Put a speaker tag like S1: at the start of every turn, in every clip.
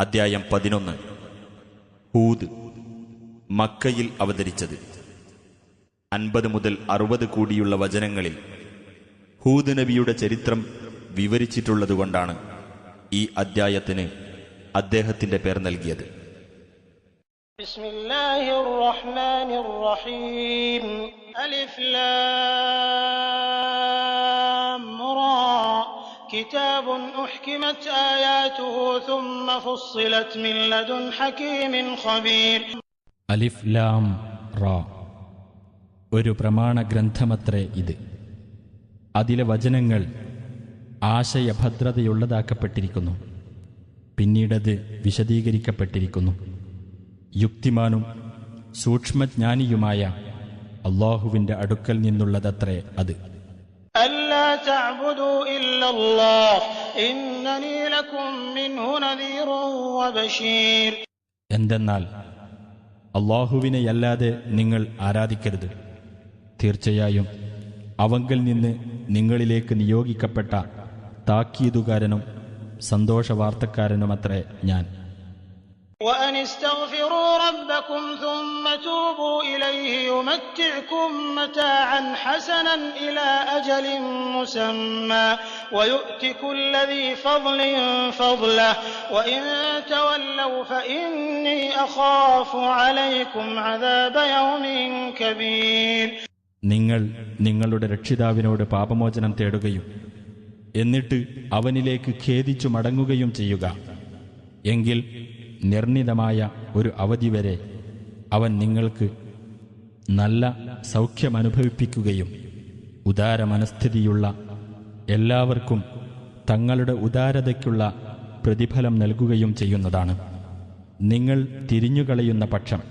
S1: അദ്ധ്യായം 11. ഹൂദ്. മക്കയിൽ അവതരിച്ചത്. 50 മുതൽ 60 കൂടിയുള്ള വചനങ്ങളിൽ ഹൂദ് നബിയുടെ ചരിത്രം വിവരിച്ചിട്ടുള്ളതുകൊണ്ടാണ് ഈ അദ്ധ്യായത്തിന് അദ്ദേഹത്തിന്റെ പേർ നൽകിയത്.
S2: ബിസ്മില്ലാഹിർ റഹ്മാനിർ റഹീം. അലിഫ് ലാം റാ. കിതാബുൻ ഉഹ്കിമത് ആയാതുഹു സുമ്മ ഫുസ്സിലത് മിൻ ലദുൻ ഹകീമിൻ ഖബീർ.
S3: അലിഫ് ലാം റാ. ഒരു പ്രമാണ ഗ്രന്ഥമത്രേ ഇത്. അതിലെ വചനങ്ങൾ ആശയഭദ്രതയുള്ളതാക്കപ്പെട്ടിരിക്കുന്നു. പിന്നീടത് വിശദീകരിക്കപ്പെട്ടിരിക്കുന്നു. യുക്തിമാനും സൂക്ഷ്മജ്ഞാനിയുമായ അല്ലാഹുവിന്റെ അടുക്കൽ നിന്നുള്ളതത്രേ അത്.
S2: അല്ലാ തഅ്ബുദൂ ഇല്ലല്ലാഹ് ഇന്നനീ ലകും മിൻഹു നദീറുൻ വബശീർ.
S3: എന്തെന്നാൽ അല്ലാഹുവിനെയല്ലാതെ നിങ്ങൾ ആരാധിക്കരുത്. തീർച്ചയായും അവങ്കൽ നിന്ന് നിങ്ങളിലേക്ക് നിയോഗിക്കപ്പെട്ട താക്കീതുകാരനും സന്തോഷവാർത്തക്കാരനുമത്രേ ഞാൻ.
S2: وأن استغفروا ربكم ثم توبوا إليه يمتعكم متاعا حسنا إلى أجل مسمى ويؤت كل ذي فضل فضله وإن تولوا فإني أخاف عليكم عذاب يوم كبير.
S3: നിങ്ങൾ നിങ്ങളുടെ രക്ഷിതാവിനോട് പാപമോചനം തേടുകയും എന്നിട്ട് അവനിലേക്ക് ഖേദിച്ചു മടങ്ങുകയും ചെയ്യുക. എങ്കിൽ നിർണിതമായ ഒരു അവധി വരെ അവൻ നിങ്ങൾക്ക് നല്ല സൗഖ്യമനുഭവിപ്പിക്കുകയും ഉദാരമനസ്ഥിതിയുള്ള എല്ലാവർക്കും തങ്ങളുടെ ഉദാരതയ്ക്കുള്ള പ്രതിഫലം നൽകുകയും ചെയ്യുന്നതാണ്. നിങ്ങൾ തിരിഞ്ഞുകളയുന്ന പക്ഷം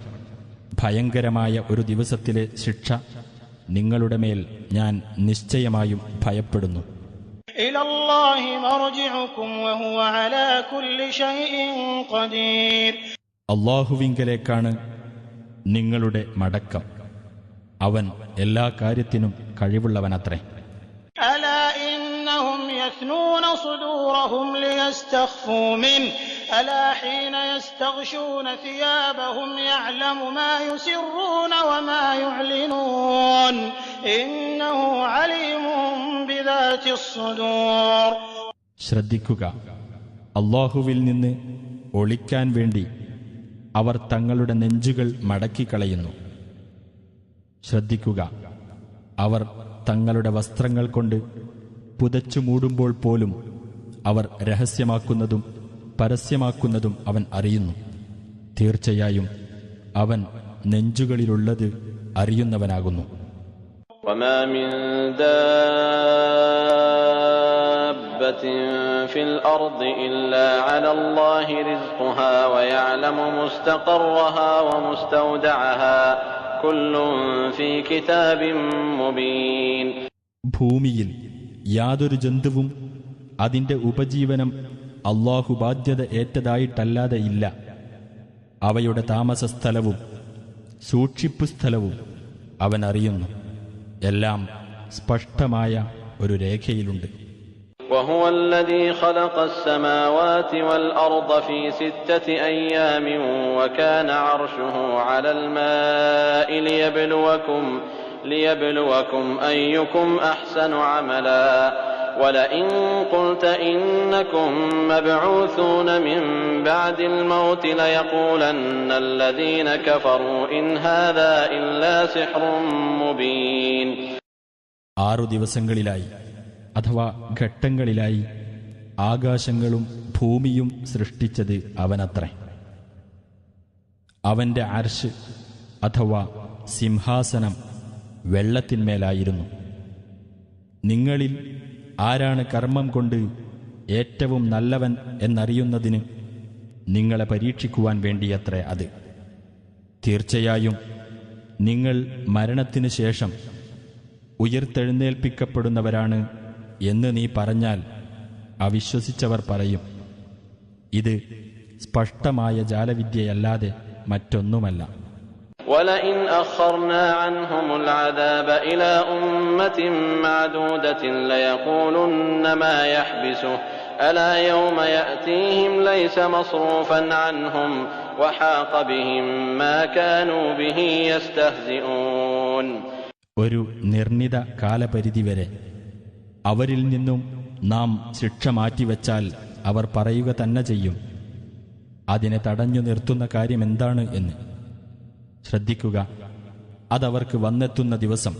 S3: ഭയങ്കരമായ ഒരു ദിവസത്തിലെ ശിക്ഷ നിങ്ങളുടെ മേൽ ഞാൻ നിശ്ചയമായും ഭയപ്പെടുന്നു.
S2: ഇലല്ലാഹി മർജിഉകും വഹുവ അലാ കുല്ലി ശൈഇൻ ഖദീർ.
S3: അല്ലാഹുവിങ്കലേക്കാണ് നിങ്ങളുടെ മടക്കം. അവൻ എല്ലാ കാര്യത്തിനും കഴിവുള്ളവനത്രേ.
S2: അലാ ഇന്നഹും യസ്നൂന സുദൂറഹും ലിയസ്തഖ്ഫൂ മിൻ അലാ ഹീന യസ്തഗ്ശൂന സിയാബഹും യഅലമു മാ യുസിറൂന വമാ യുഅ്ലിനൂൻ ഇന്നഹു അലീമുൻ ബിദാതിസ് സുദൂർ.
S3: ശ്രദ്ധിക്കുക, അല്ലാഹുവിൽ നിന്ന് ഒളിക്കാൻ വേണ്ടി അവർ തങ്ങളുടെ നെഞ്ചുകൾ മടക്കിക്കളയുന്നു. ശ്രദ്ധിക്കുക, അവർ തങ്ങളുടെ വസ്ത്രങ്ങൾ കൊണ്ട് പുതച്ചു മൂടുമ്പോൾ പോലും അവർ രഹസ്യമാക്കുന്നതും പരസ്യമാക്കുന്നതും അവൻ അറിയുന്നു. തീർച്ചയായും അവൻ നെഞ്ചുകളിലുള്ളത് അറിയുന്നവനാകുന്നു.
S4: وما من دابة في الأرض إلا على الله رزقها ويعلم مستقرها ومستودعها كل في كتاب مبين.
S3: ഭൂമിയിൽ യാതൊരു ജന്തുവും അതിന്റെ ഉപജീവനം അല്ലാഹു ബാധ്യത ഏറ്റതായിട്ടല്ലാതെ ഇല്ല. അവയുടെ താമസസ്ഥലവും സൂക്ഷിപ്പു സ്ഥലവും അവൻ അറിയുന്നു. എല്ലാം സ്പഷ്ടമായ ഒരു രേഖയിലുണ്ട്.
S4: وهو الذي خلق السماوات والأرض في 6 أيام وكان عرشه على الماء ليبلوكم أيكم أحسن عملا ولئن قلت إنكم مبعوثون من بعد الموت ليقولن الذين كفروا إن هذا إلا سحر مبين.
S3: 6 ദിവസങ്ങളിലായി അഥവാ ഘട്ടങ്ങളിലായി ആകാശങ്ങളും ഭൂമിയും സൃഷ്ടിച്ചത് അവനത്രേ. അവന്റെ അർശ് അഥവാ സിംഹാസനം വെള്ളത്തിന്മേലായിരുന്നു. നിങ്ങളിൽ ആരാണ് കർമ്മം കൊണ്ട് ഏറ്റവും നല്ലവൻ എന്നറിയുന്നതിന് നിങ്ങളെ പരീക്ഷിക്കുവാൻ വേണ്ടിയത്രേ അത്. തീർച്ചയായും നിങ്ങൾ മരണത്തിനു ശേഷം ഉയർത്തെഴുന്നേൽപ്പിക്കപ്പെടുന്നവരാണ് എന്ന് നീ പറഞ്ഞാൽ അവിശ്വസിച്ചവർ പറയും, ഇത് സ്പഷ്ടമായ ജാലവിദ്യയല്ലാതെ മറ്റൊന്നുമല്ല.
S4: وَلَئِنْ أَخَّرْنَا عَنْهُمُ الْعَذَابَ إِلَى أُمَّةٍ مَّعْدُودَةٍ لَيَقُولُنَّ مَا يَحْبِسُهُ ألا يوم يأتيهم ليس مصروفا عنهم وحاق بهم ما كانوا به يستهزئون.
S3: ഒരു നിർണിത കാലപരിധി വരെ അവരിൽ നിന്നും നാം ശിക്ഷ മാറ്റിവെച്ചാൽ അവർ പറയുക തന്നെ ചെയ്യും, അതിനെ തടഞ്ഞു നിർത്തുന്ന കാര്യമെന്താണ് എന്ന്. ശ്രദ്ധിക്കുക, അതവർക്ക് വന്നെത്തുന്ന ദിവസം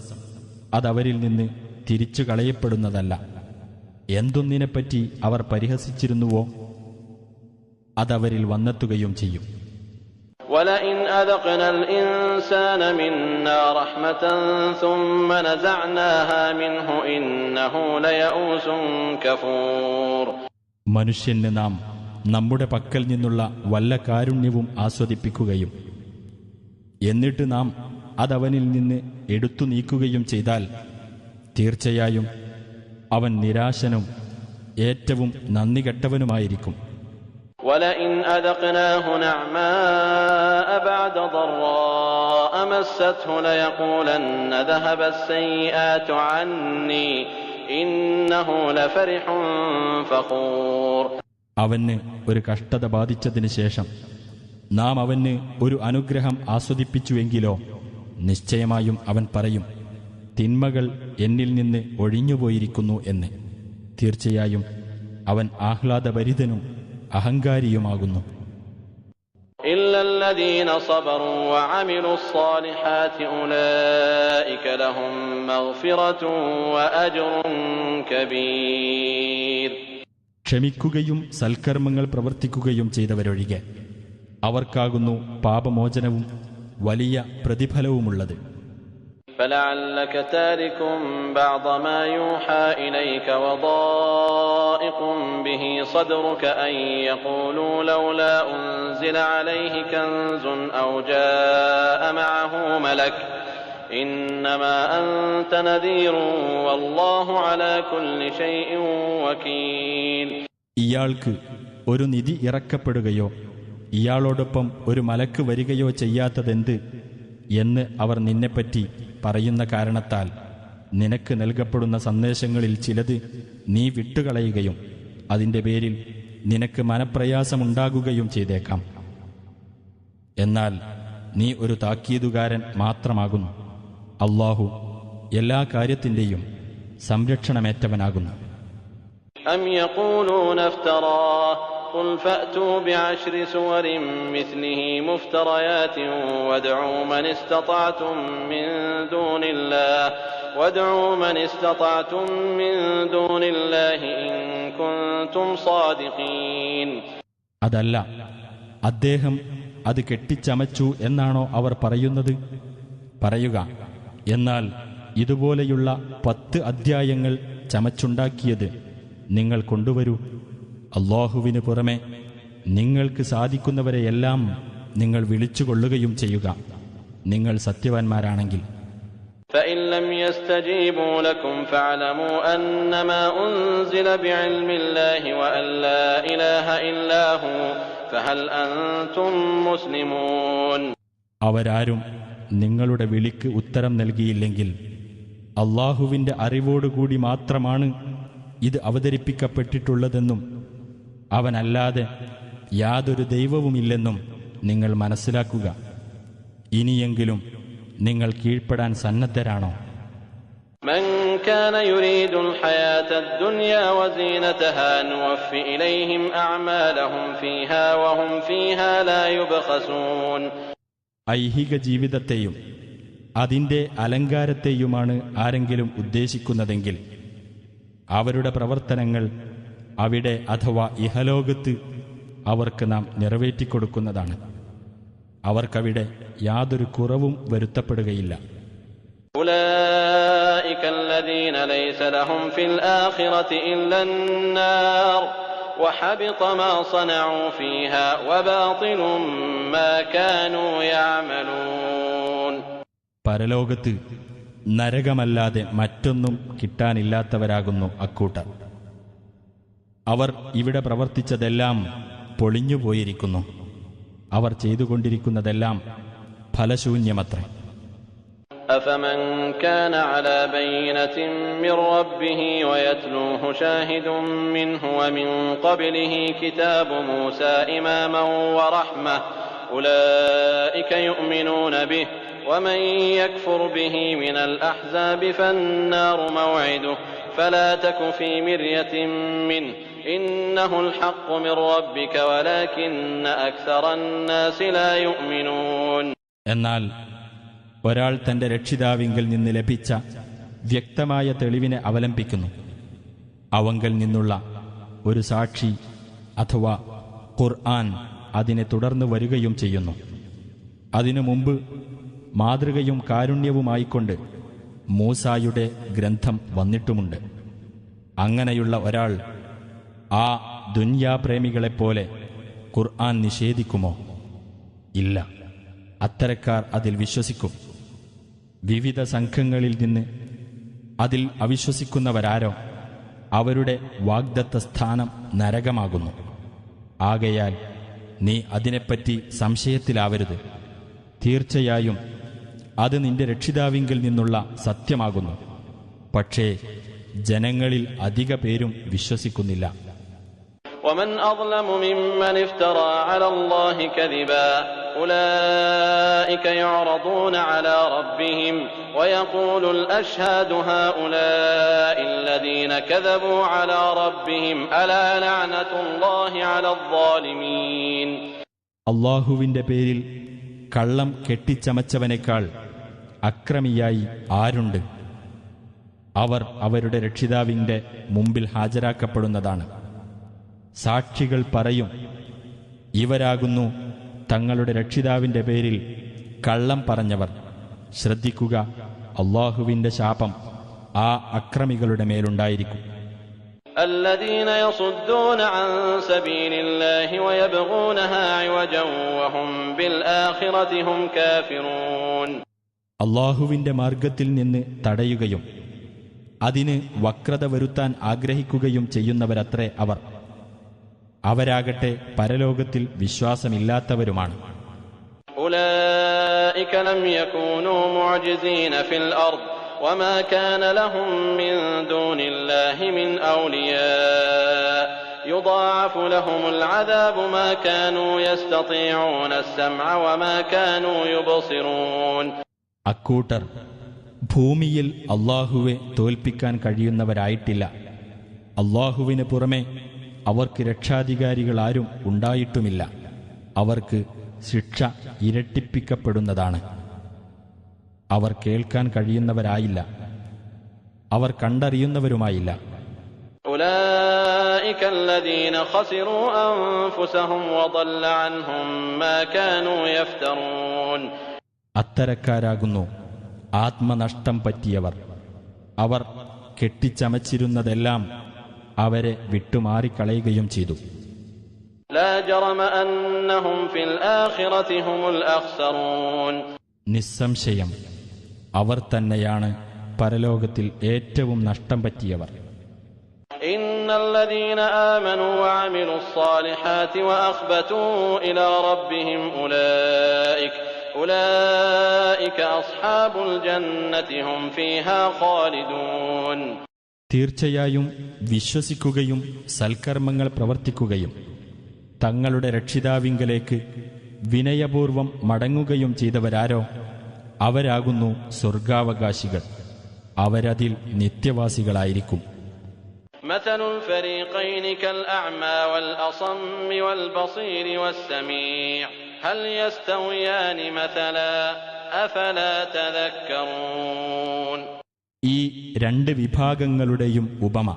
S3: അതവരിൽ നിന്ന് തിരിച്ചു കളയപ്പെടുന്നതല്ല. എന്തൊന്നിനെപ്പറ്റി അവർ പരിഹസിച്ചിരുന്നുവോ അതവരിൽ വന്നെത്തുകയും ചെയ്യും.
S4: وَلَئِنْ أَذَقْنَا الْإِنسَانَ مِنَّا رَحْمَةً ثُمَّ نَزَعْنَاهَا مِنْهُ إِنَّهُ لَيَئُوسٌ كَفُورٌ.
S3: മനുഷ്യന് നാം നമ്മുടെ പക്കൽ നിന്നുള്ള വല്ല കാരുണ്യവും ആസ്വദിപ്പിക്കുകയും എന്നിട്ട് നാം അതവനിൽ നിന്ന് എടുത്തു നീക്കുകയും ചെയ്താൽ തീർച്ചയായും അവൻ നിരാശനും ഏറ്റവും നന്ദികെട്ടവനുമായിരിക്കും.
S4: وَلَئِنْ أَذَقْنَاهُ نَعْمَاءَ بَعْدَ ضَرَّاءَ مَسَّتْهُ لَيَقُولَنَّ ذَهَبَ السَّيِّئَاتُ عَنِّي إِنَّهُ لَفَرِحٌ فَخُورٌ.
S3: അവന് ഒരു കഷ്ടത ബാധിച്ചതിന് ശേഷം നാം അവന് ഒരു അനുഗ്രഹം ആസ്വദിപ്പിച്ചുവെങ്കിലോ നിശ്ചയമായും അവൻ പറയും, തിന്മകൾ എന്നിൽ നിന്ന് ഒഴിഞ്ഞുപോയിരിക്കുന്നു എന്ന്. തീർച്ചയായും അവൻ ആഹ്ലാദഭരിതനും അഹങ്കാരിയുമാകുന്നു.
S4: إِلَّا الَّذِينَ صَبَرُوا وَعَمِلُوا الصَّالِحَاتِ أُولَئِكَ لَهُم مَّغْفِرَةٌ وَأَجْرٌ كَبِيرٌ.
S3: ക്ഷമിക്കുകയും സൽക്കർമ്മങ്ങൾ പ്രവർത്തിക്കുകയും ചെയ്തവരൊഴികെ അവർക്കാകുന്നു പാപമോചനവും വലിയ പ്രതിഫലവുമുള്ളത്.
S4: فَلَعَلَّكَ تَارِكٌ بَعْضَ مَا يُوحَىٰ إِلَيْكَ وَضَائِقٌ بِهِ صَدْرُكَ أَن يَقُولُوا لَوْلَا أُنزِلَ عَلَيْهِ كَنزٌ أَوْ جَاءَ مَعَهُ مَلَكٌ إِنَّمَا أَنتَ نَذِيرٌ وَاللَّهُ عَلَىٰ كُلِّ شَيْءٍ وَكِيلٌ.
S3: ഇയാൾക്ക് ഒരു നിധി ഇറക്കപ്പെടുകയോ ഇയാളോടൊപ്പം ഒരു മലക്ക് വരികയോ ചെയ്യാത്തതെന്ത് എന്ന് അവർ നിന്നെപ്പറ്റി പറയുന്ന കാരണത്താൽ നിനക്ക് നൽകപ്പെടുന്ന സന്ദേശങ്ങളിൽ ചിലത് നീ വിട്ടുകളയുകയും അതിൻ്റെ പേരിൽ നിനക്ക് മനപ്രയാസമുണ്ടാകുകയും ചെയ്തേക്കാം. എന്നാൽ നീ ഒരു താക്കീതുകാരൻ മാത്രമാകുന്നു. അല്ലാഹു എല്ലാ കാര്യത്തിൻ്റെയും സംരക്ഷണമേറ്റവനാകുന്നു.
S4: أَمْ يَقُولُونَ افْتَرَاهُ قُلْ فَأْتُوا بِعَشْرِ سُوَرٍ مِثْلِهِ مُفْتَرَيَاتٍ وَادْعُوا مَنِ اسْتَطَعْتُم مِّن دُونِ اللَّهِ إِن كُنتُمْ صَادِقِينَ.
S3: അതല്ല, അദ്ദേഹം അത് കെട്ടിച്ചമച്ചു എന്നാണോ അവർ പറയുന്നത്? പറയുക, എന്നാൽ ഇതുപോലെയുള്ള 10 അധ്യായങ്ങൾ ചമച്ചുണ്ടാക്കിയത് നിങ്ങൾ കൊണ്ടുവരൂ. അല്ലാഹുവിന് പുറമെ നിങ്ങൾക്ക് സാധിക്കുന്നവരെയെല്ലാം നിങ്ങൾ വിളിച്ചുകൊള്ളുകയും ചെയ്യുക, നിങ്ങൾ സത്യവാന്മാരാണെങ്കിൽ.
S4: فَإِن لَّمْ يَسْتَجِيبُوا لَكُمْ فَاعْلَمُوا أَنَّمَا أُنزِلَ بِعِلْمِ اللَّهِ وَأَن لَّا إِلَٰهَ إِلَّا هُوَ فَهَلْ أَنتُم مُّسْلِمُونَ.
S3: അവരാരും നിങ്ങളുടെ വിളിക്ക് ഉത്തരം നൽകിയില്ലെങ്കിൽ അല്ലാഹുവിൻ്റെ അറിവോടുകൂടി മാത്രമാണ് ഇത് അവതരിപ്പിക്കപ്പെട്ടിട്ടുള്ളതെന്നും അവനല്ലാതെ യാതൊരു ദൈവവുമില്ലെന്നും നിങ്ങൾ മനസ്സിലാക്കുക. ഇനിയെങ്കിലും നിങ്ങൾ കീഴ്പ്പെടാൻ സന്നദ്ധരാണോ?
S4: من كان يريد الحياة الدنيا وزينتها نوفي إليهم أعمالهم فيها وهم فيها لا يبخسون.
S3: ഐഹിക ജീവിതത്തെയും അതിൻ്റെ അലങ്കാരത്തെയുമാണ് ആരെങ്കിലും ഉദ്ദേശിക്കുന്നതെങ്കിൽ അവരുടെ പ്രവർത്തനങ്ങൾ അവിടെ അഥവാ ഇഹലോകത്ത് അവർക്ക് നാം നിറവേറ്റിക്കൊടുക്കുന്നതാണ്. അവർക്കവിടെ യാതൊരു കുറവും വരുത്തപ്പെടുകയില്ല.
S4: أولئك الذين ليس لهم في الآخرة إلا النار وحبط ما صنعوا فيها وباطل ما كانوا يعملون.
S3: പരലോകത്ത് നരകമല്ലാതെ മറ്റൊന്നും കിട്ടാനില്ലാത്തവരാകുന്നു അക്കൂട്ടർ. അവർ ഇവിടെ പ്രവർത്തിച്ചതെല്ലാം പൊളിഞ്ഞുപോയിരിക്കുന്നു. അവർ ചെയ്തുകൊണ്ടിരിക്കുന്നതെല്ലാം ഫലശൂന്യമത്രേ.
S4: أفمن كان على بينة من ربه ويتلوه شاهد منه ومن قبله كتاب موسى إماما ورحمة أولئك يؤمنون به ومن يكفر به من الأحزاب فالنار موعده فلا تك في مرية منه إنه الحق من ربك ولكن أكثر الناس لا يؤمنون.
S3: എന്നാൽ ഒരാൾ തന്റെ രക്ഷിതാവിങ്കിൽ നിന്ന് ലഭിച്ച വ്യക്തമായ തെളിവിനെ അവലംബിക്കുന്നു. അവങ്കൽ നിന്നുള്ള ഒരു സാക്ഷി അഥവാ ഖുർആൻ അതിനെ തുടർന്ന് വരികയും ചെയ്യുന്നു. അതിനു മുമ്പ് മാതൃകയും കാരുണ്യവുമായിക്കൊണ്ട് മൂസായുടെ ഗ്രന്ഥം വന്നിട്ടുമുണ്ട്. അങ്ങനെയുള്ള ഒരാൾ ആ ദുന്യാപ്രേമികളെപ്പോലെ ഖുർആൻ നിഷേധിക്കുമോ? ഇല്ല, അത്തരക്കാർ അതിൽ വിശ്വസിക്കും. വിവിധ സംഘങ്ങളിൽ നിന്ന് അതിൽ അവിശ്വസിക്കുന്നവരാരോ അവരുടെ വാഗ്ദത്ത സ്ഥാനം നരകമാകുന്നു. ആകയാൽ നീ അതിനെപ്പറ്റി സംശയത്തിലാവരുത്. തീർച്ചയായും അത് നിന്റെ രക്ഷിതാവിങ്കിൽ നിന്നുള്ള സത്യമാകുന്നു. പക്ഷേ ജനങ്ങളിൽ അധിക പേരും വിശ്വസിക്കുന്നില്ല.
S4: ومن أظلم ممن افترى على الله كذبا أولئك يعرضون على ربهم ويقول الأشهاد هؤلاء الذين كذبوا على ربهم ألا لعنة الله على الظالمين.
S3: അല്ലാഹുവിന്റെ പേരിൽ കള്ളം കെട്ടിച്ചമച്ചവനേക്കാൾ അക്രമിയായി ആരുണ്ട്? അവർ അവരുടെ രക്ഷിതാവിന്റെ മുമ്പിൽ ഹാജരാക്കപ്പെടുന്നതാണ്. സാക്ഷികൾ പറയും, ഇവരാകുന്നു തങ്ങളുടെ രക്ഷിതാവിന്റെ പേരിൽ കള്ളം പറഞ്ഞവർ. ശ്രദ്ധിക്കുക, അല്ലാഹുവിന്റെ ശാപം ആ അക്രമികളുടെ മേലുണ്ടായിരിക്കും.
S4: الذين يصدون عن سبيل الله ويبغونها عوجا وهم بالآخرة هم كافرون.
S3: അല്ലാഹുവിന്റെ മാർഗത്തിൽ നിന്ന് തടയുകയും അതിന് വക്രത വരുത്താൻ ആഗ്രഹിക്കുകയും ചെയ്യുന്നവരത്രേ അവർ. അവരാകട്ടെ പരലോകത്തിൽ വിശ്വാസമില്ലാത്തവരുമാണ്.
S4: أولئك لم يكونوا معجزين في الأرض وما كان لهم من دون الله من أولياء يضاعف لهم العذاب ما كانوا يستطيعون السمع وما كانوا يبصرون.
S3: അക്കൂട്ടർ ഭൂമിയിൽ അല്ലാഹുവെ തോൽപ്പിക്കാൻ കഴിയുന്നവരായിട്ടില്ല. അല്ലാഹുവിന് പുറമെ അവർക്ക് രക്ഷാധികാരികളാരും ഉണ്ടായിട്ടുമില്ല. അവർക്ക് ശിക്ഷ ഇരട്ടിപ്പിക്കപ്പെടുന്നതാണ്. അവർ കേൾക്കാൻ കഴിയുന്നവരായില്ല, അവർ കണ്ടറിയുന്നവരുമായില്ല.
S4: أولئك الذين خسروا أنفسهم وضل عنهم ما كانوا يفترون.
S3: അത്തരക്കാരാകുന്നു ആത്മനഷ്ടം പറ്റിയവർ. അവർ കെട്ടിച്ചമച്ചിരുന്നതെല്ലാം അവരെ വിട്ടുമാറിക്കളയുകയും ചെയ്തു.
S4: لا جرم أنهم في الآخرة هم الأخسرون.
S3: നിസ്സംശയം അവർ തന്നെയാണ് പരലോകത്തിൽ ഏറ്റവും നഷ്ടം പറ്റിയവർ.
S4: إن الذين آمنوا وعملوا الصالحات وأخبتوا إلى ربهم أولئك أصحاب الجنة هم فيها خالدون.
S3: തീർച്ചയായും വിശ്വസിക്കുകയും സൽക്കർമ്മങ്ങൾ പ്രവർത്തിക്കുകയും തങ്ങളുടെ രക്ഷിതാവിങ്കലേക്ക് വിനയപൂർവം മടങ്ങുകയും ചെയ്തവരാരോ അവരാകുന്നു സ്വർഗാവകാശികൾ. അവരതിൽ നിത്യവാസികളായിരിക്കും.
S4: مثل الفريقين كالأعمى والأصم والبصير والسميع هل يستويان مثلا أفلا تذكرون.
S3: ഈ രണ്ട് വിഭാഗങ്ങളുടെയും ഉപമ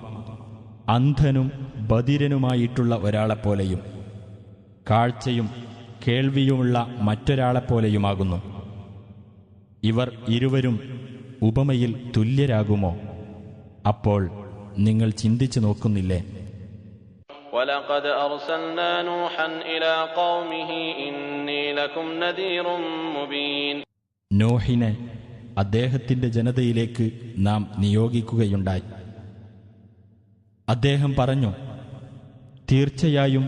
S3: അന്ധനും ബധിരനുമായിട്ടുള്ള ഒരാളെപ്പോലെയും കാഴ്ചയും കേൾവിയുമുള്ള മറ്റൊരാളെപ്പോലെയുമാകുന്നു. ഇവർ ഇരുവരും ഉപമയിൽ തുല്യരാകുമോ? അപ്പോൾ നിങ്ങൾ ചിന്തിച്ചു നോക്കുന്നില്ലേ?
S4: وَلَقَدْ أَرْسَلْنَا نُوحًا إِلَى قَوْمِهِ إِنِّي لَكُمْ نَذِيرٌ مُبِينٌ.
S3: നോഹിനെ അദ്ദേഹത്തിന്റെ ജനതയിലേക്ക് നാം നിയോഗിക്കുകയുണ്ടായി. അദ്ദേഹം പറഞ്ഞു, തീർച്ചയായും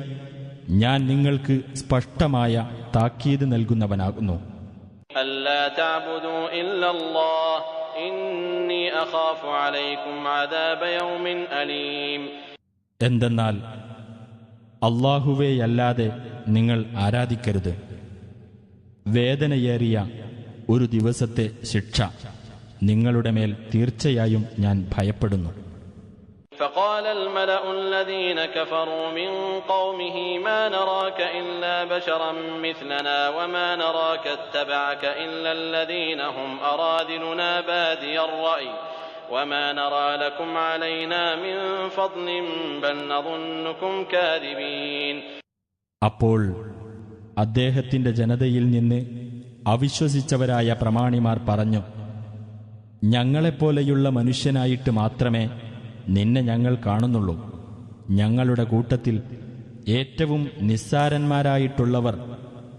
S3: ഞാൻ നിങ്ങൾക്ക് സ്പഷ്ടമായ താക്കീത് നൽകുന്നവനാകുന്നു.
S4: ألا تعبدوا إلا الله إني أخاف عليكم عذاب يوم أليم.
S3: എന്തെന്നാൽ അല്ലാഹുവേയല്ലാതെ നിങ്ങൾ ആരാധിക്കരുത്. വേദനയേറിയ ഒരു ദിവസത്തെ ശിക്ഷ നിങ്ങളുടെ മേൽ തീർച്ചയായും ഞാൻ ഭയപ്പെടുന്നു.
S4: فقال الملأ الذين كفروا من قومه ما نراك إلا بشرا مثلنا وما نراك اتبعك إلا الذين هم أراذلنا بادي الرأي وما نرى لكم علينا من فضل بل نظنكم كاذبين.
S3: അപ്പോൾ അദ്ദേഹത്തിന്റെ ജനതയിൽ നിന്ന് അവിശ്വസിച്ചവരായ പ്രമാണിമാർ പറഞ്ഞു, ഞങ്ങളെപ്പോലെയുള്ള മനുഷ്യനായിട്ട് മാത്രമേ നിന്നെ ഞങ്ങൾ കാണുന്നുള്ളൂ. ഞങ്ങളുടെ കൂട്ടത്തിൽ ഏറ്റവും നിസ്സാരന്മാരായിട്ടുള്ളവർ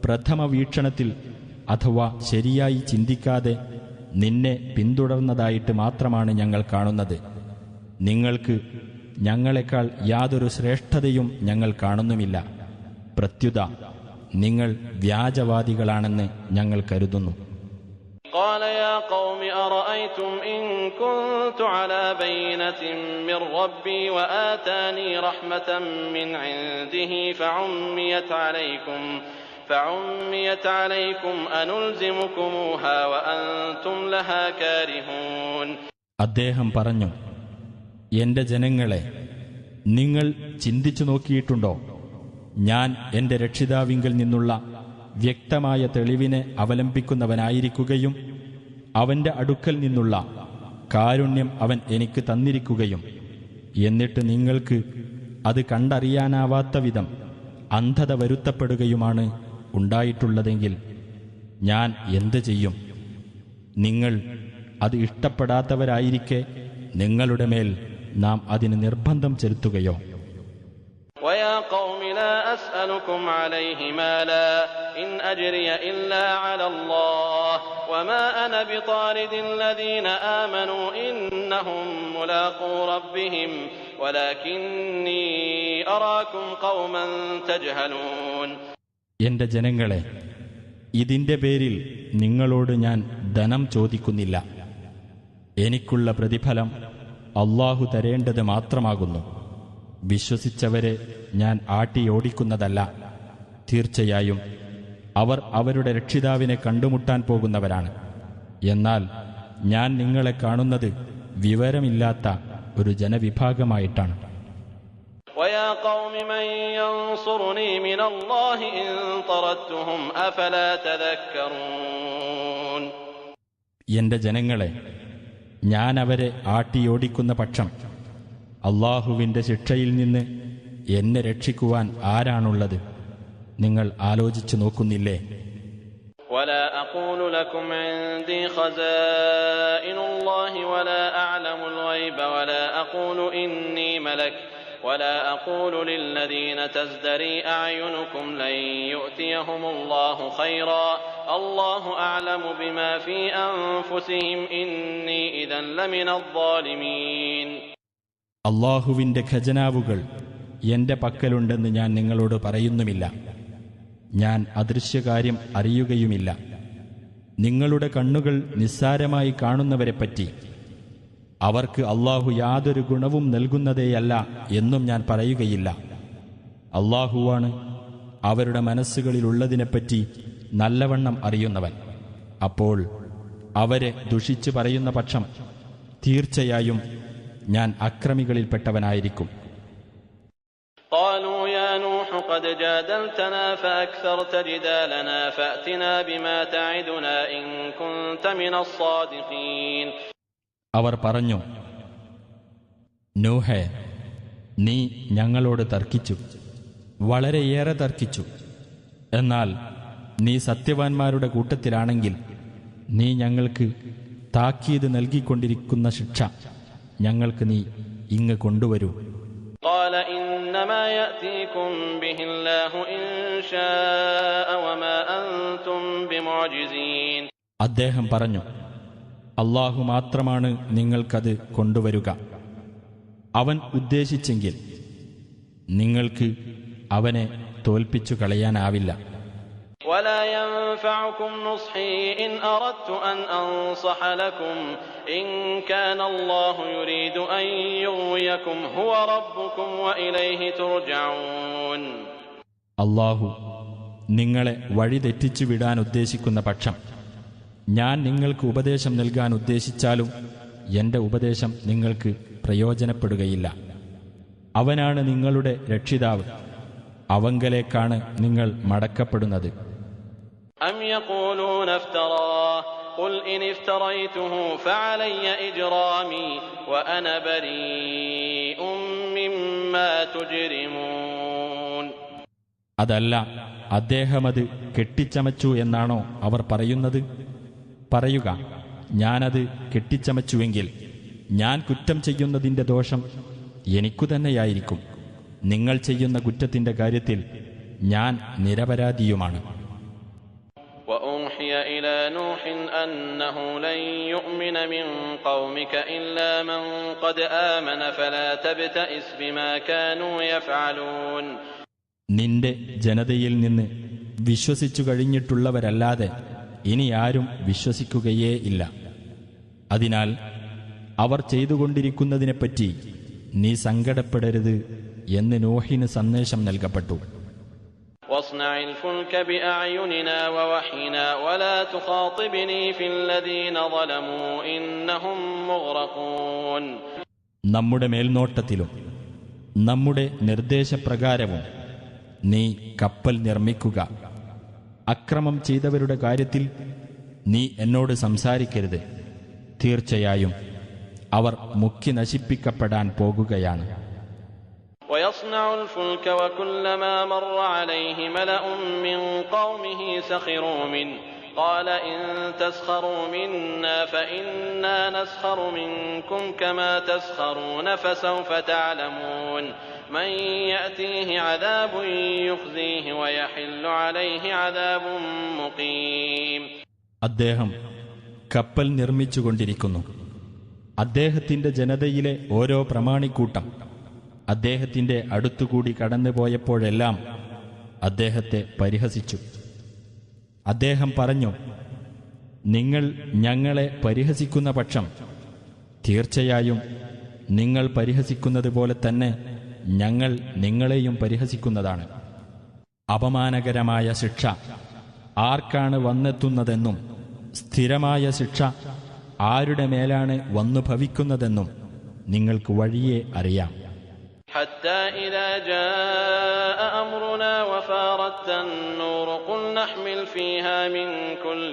S3: പ്രഥമ വീക്ഷണത്തിൽ അഥവാ ശരിയായി ചിന്തിക്കാതെ നിന്നെ പിന്തുടർന്നതായിട്ട് മാത്രമാണ് ഞങ്ങൾ കാണുന്നത്. നിങ്ങൾക്ക് ഞങ്ങളെക്കാൾ യാതൊരു ശ്രേഷ്ഠതയും ഞങ്ങൾ കാണുന്നുമില്ല. പ്രത്യുത നിങ്ങൾ വ്യാജവാദികളാണെന്ന് ഞങ്ങൾ കരുതുന്നു.
S4: قال يا قوم أرأيتم إن كنت على بينة من ربي وآتاني رحمة من عنده فعميت عليكم أنلزمكموها وأنتم لها كارهون.
S3: അദ്ദേഹം പറഞ്ഞു, എന്റെ ജനങ്ങളെ, നിങ്ങൾ ചിന്തിച്ചു നോക്കിയിട്ടുണ്ടോ? ഞാൻ എന്റെ രക്ഷിതാവിങ്കിൽ നിന്നുള്ള വ്യക്തമായ തെളിവിനെ അവലംബിക്കുന്നവനായിരിക്കുകയും അവന്റെ അടുക്കൽ നിന്നുള്ള കാരുണ്യം അവൻ എനിക്ക് തന്നിരിക്കുകയും എന്നിട്ട് നിങ്ങൾക്ക് അത് കണ്ടറിയാനാവാത്ത വിധം അന്ധത വരുത്തപ്പെടുകയുമാണ് ഉണ്ടായിട്ടുള്ളതെങ്കിൽ ഞാൻ എന്ത് ചെയ്യും? നിങ്ങൾ അത് ഇഷ്ടപ്പെടാത്തവരായിരിക്കെ നിങ്ങളുടെ മേൽ നാം അതിന് നിർബന്ധം ചെലുത്തുകയോ?
S4: ويا قوم لا أسألكم عليه مالا إن أجري إلا على الله وما أنا بطارد الذين آمنوا إنهم ملاقو ربهم ولكني أراكم قوما تجهلون.
S3: എന്റെ ജനങ്ങളെ, ഇതിന്റെ പേരിൽ നിങ്ങളോട് ഞാൻ ധനം ചോദിക്കുന്നില്ല. എനിക്കുള്ള പ്രതിഫലം അല്ലാഹു തരേണ്ടത് മാത്രമാകുന്നു. വിശ്വസിച്ചവരെ ഞാൻ ആട്ടിയോടിക്കുന്നതല്ല. തീർച്ചയായും അവർ അവരുടെ രക്ഷിതാവിനെ കണ്ടുമുട്ടാൻ പോകുന്നവരാണ്. എന്നാൽ ഞാൻ നിങ്ങളെ കാണുന്നത് വിവരമില്ലാത്ത ഒരു ജനവിഭാഗമായിട്ടാണ്.
S4: ويا قوم من ينصرني من الله إن طردتهم أفلا تذكرون.
S3: എന്റെ ജനങ്ങളെ, ഞാൻ അവരെ ആട്ടിയോടിക്കുന്ന പക്ഷം അല്ലാഹുവിന്റെ ശിക്ഷയിൽ നിന്ന് എന്നെ രക്ഷിക്കുവാൻ ആരാണുള്ളത്? നിങ്ങൾ ആലോചിച്ചു നോക്കുന്നില്ലേ?
S4: ولا أقول لكم عندي خزائن الله ولا أعلم الغيب ولا أقول إني ملك ولا أقول للذين تزدري أعينكم لن يؤتيهم الله خيرا الله أعلم بما في أنفسهم إني إذا لمن الظالمين.
S3: അല്ലാഹുവിന്റെ ഖജനാവുകൾ എന്റെ പക്കലുണ്ടെന്ന് ഞാൻ നിങ്ങളോട് പറയുന്നുമില്ല. ഞാൻ അദൃശ്യകാര്യം അറിയുകയുമില്ല. നിങ്ങളുടെ കണ്ണുകൾ നിസ്സാരമായി കാണുന്നവരെപ്പറ്റി അവർക്ക് അല്ലാഹു യാതൊരു ഗുണവും നൽകുന്നതേയല്ല എന്നും ഞാൻ പറയുകയില്ല. അല്ലാഹുവാണ് അവരുടെ മനസ്സുകളിലുള്ളതിനെപ്പറ്റി നല്ലവണ്ണം അറിയുന്നവൻ. അപ്പോൾ അവരെ ദുഷിച്ചു പറയുന്ന പക്ഷം തീർച്ചയായും ഞാൻ അക്രമികളിൽപ്പെട്ടവനായിരിക്കും.
S4: قالوا يا نوح قد جادلتنا فأكثرت جدالنا فأتنا بما تعدنا إن كنت من الصادقين.
S3: അവർ പറഞ്ഞു, നൂഹേ, നീ ഞങ്ങളോട് തർക്കിച്ചു, വളരെയേറെ തർക്കിച്ചു. എന്നാൽ നീ സത്യവാൻമാരുടെ കൂട്ടത്തിലാണെങ്കിൽ നീ ഞങ്ങൾക്ക് താക്കീത് നൽകിക്കൊണ്ടിരിക്കുന്ന ശിക്ഷ ഞങ്ങൾക്ക് നീ ഇങ്ങ് കൊണ്ടുവരൂ.
S4: قال إنما يأتيكم به الله إن شاء وما أنتم بمعجزين.
S3: അദ്ദേഹം പറഞ്ഞു, അല്ലാഹു മാത്രമാണ് നിങ്ങൾക്കത് കൊണ്ടുവരുക. അവൻ ഉദ്ദേശിച്ചെങ്കിൽ നിങ്ങൾക്ക് അവനെ തോൽപ്പിച്ചു കളയാനാവില്ല.
S4: ولا ينفعكم نصحي إن أردت أن أنصح لكم إن كان الله يريد أن يغويكم هو ربكم وإليه ترجعون.
S3: അല്ലാഹു നിങ്ങളെ വഴിതെറ്റിച്ചു വിടാൻ ഉദ്ദേശിക്കുന്ന പക്ഷം ഞാൻ നിങ്ങൾക്ക് ഉപദേശം നൽകാൻ ഉദ്ദേശിച്ചാലും എന്റെ ഉപദേശം നിങ്ങൾക്ക് പ്രയോജനപ്പെടുകയില്ല. അവനാണ് നിങ്ങളുടെ രക്ഷിതാവ്, അവങ്കലേക്കാണ് നിങ്ങൾ മടക്കപ്പെടുന്നത്.
S4: أم يقولون افتراه قل إن افتريته فعلي إجرامي وأنا بريء مما تجرمون.
S3: അതല്ല, അദ്ദേഹമത് കെട്ടിച്ചമച്ചു എന്നാണോ അവർ പറയുന്നത്? പറയുക, ഞാനത് കെട്ടിച്ചമച്ചുവെങ്കിൽ ഞാൻ കുറ്റം ചെയ്യുന്നതിൻ്റെ ദോഷം എനിക്കു തന്നെയായിരിക്കും. നിങ്ങൾ ചെയ്യുന്ന കുറ്റത്തിന്റെ കാര്യത്തിൽ ഞാൻ നിരപരാധിയുമാണ്.
S4: وأوحي إلى نوح أنه لن يؤمن من قومك إلا من قد آمن فلا تبتئس بما كانوا يفعلون.
S3: നിന്റെ ജനതയിൽ നിന്ന് വിശ്വസിച്ചു കഴിഞ്ഞിട്ടുള്ളവരല്ലാതെ ഇനി ആരും വിശ്വസിക്കുകയേ ഇല്ല. അതിനാൽ അവർ ചെയ്തുകൊണ്ടിരിക്കുന്നതിനെപ്പറ്റി നീ സങ്കടപ്പെടരുത് എന്ന് നോഹിന് സന്ദേശം നൽകപ്പെട്ടു.
S4: واصنع الفلك بأعيننا ووحينا ولا تخاطبني في الذين ظلموا إنهم مغرقون.
S3: നമ്മുടെ മേൽനോട്ടത്തിലും നമ്മുടെ നിർദ്ദേശപ്രകാരവും നീ കപ്പൽ നിർമ്മിക്കുക. അക്രമം ചെയ്തവരുടെ കാര്യത്തിൽ നീ എന്നോട് സംസാരിക്കരുത്. തീർച്ചയായും അവർ മുക്കി നശിപ്പിക്കപ്പെടാൻ പോകുകയാണ്.
S4: ويصنع الفلك وكلما مر عليه ملأ من قومه سخروا منه قال إن تسخروا منا فإنا نسخر منكم كما تسخرون فسوف تعلمون من يأتيه عذاب يخزيه ويحل عليه عذاب مقيم.
S3: അദ്ദേഹം കപ്പൽ നിർമ്മിച്ചുകൊണ്ടിരിക്കുന്നു. അദ്ദേഹത്തിന്റെ ജനതയിലെ ഓരോ പ്രമാണിക്കൂട്ടം അദ്ദേഹത്തിന്റെ അടുത്തുകൂടി കടന്നുപോയപ്പോഴെല്ലാം അദ്ദേഹത്തെ പരിഹസിച്ചു. അദ്ദേഹം പറഞ്ഞു, നിങ്ങൾ ഞങ്ങളെ പരിഹസിക്കുന്ന പക്ഷം തീർച്ചയായും നിങ്ങൾ പരിഹസിക്കുന്നത് പോലെ തന്നെ ഞങ്ങൾ നിങ്ങളെയും പരിഹസിക്കുന്നതാണ്. അപമാനകരമായ ശിക്ഷ ആർക്കാണ് വന്നെത്തുന്നതെന്നും സ്ഥിരമായ ശിക്ഷ ആരുടെ മേലാണ് വന്നു ഭവിക്കുന്നതെന്നും നിങ്ങൾക്ക് വഴിയെ അറിയാം.
S4: حتى إذا جاء أمرنا وفارت النور قل نحمل فيها من كل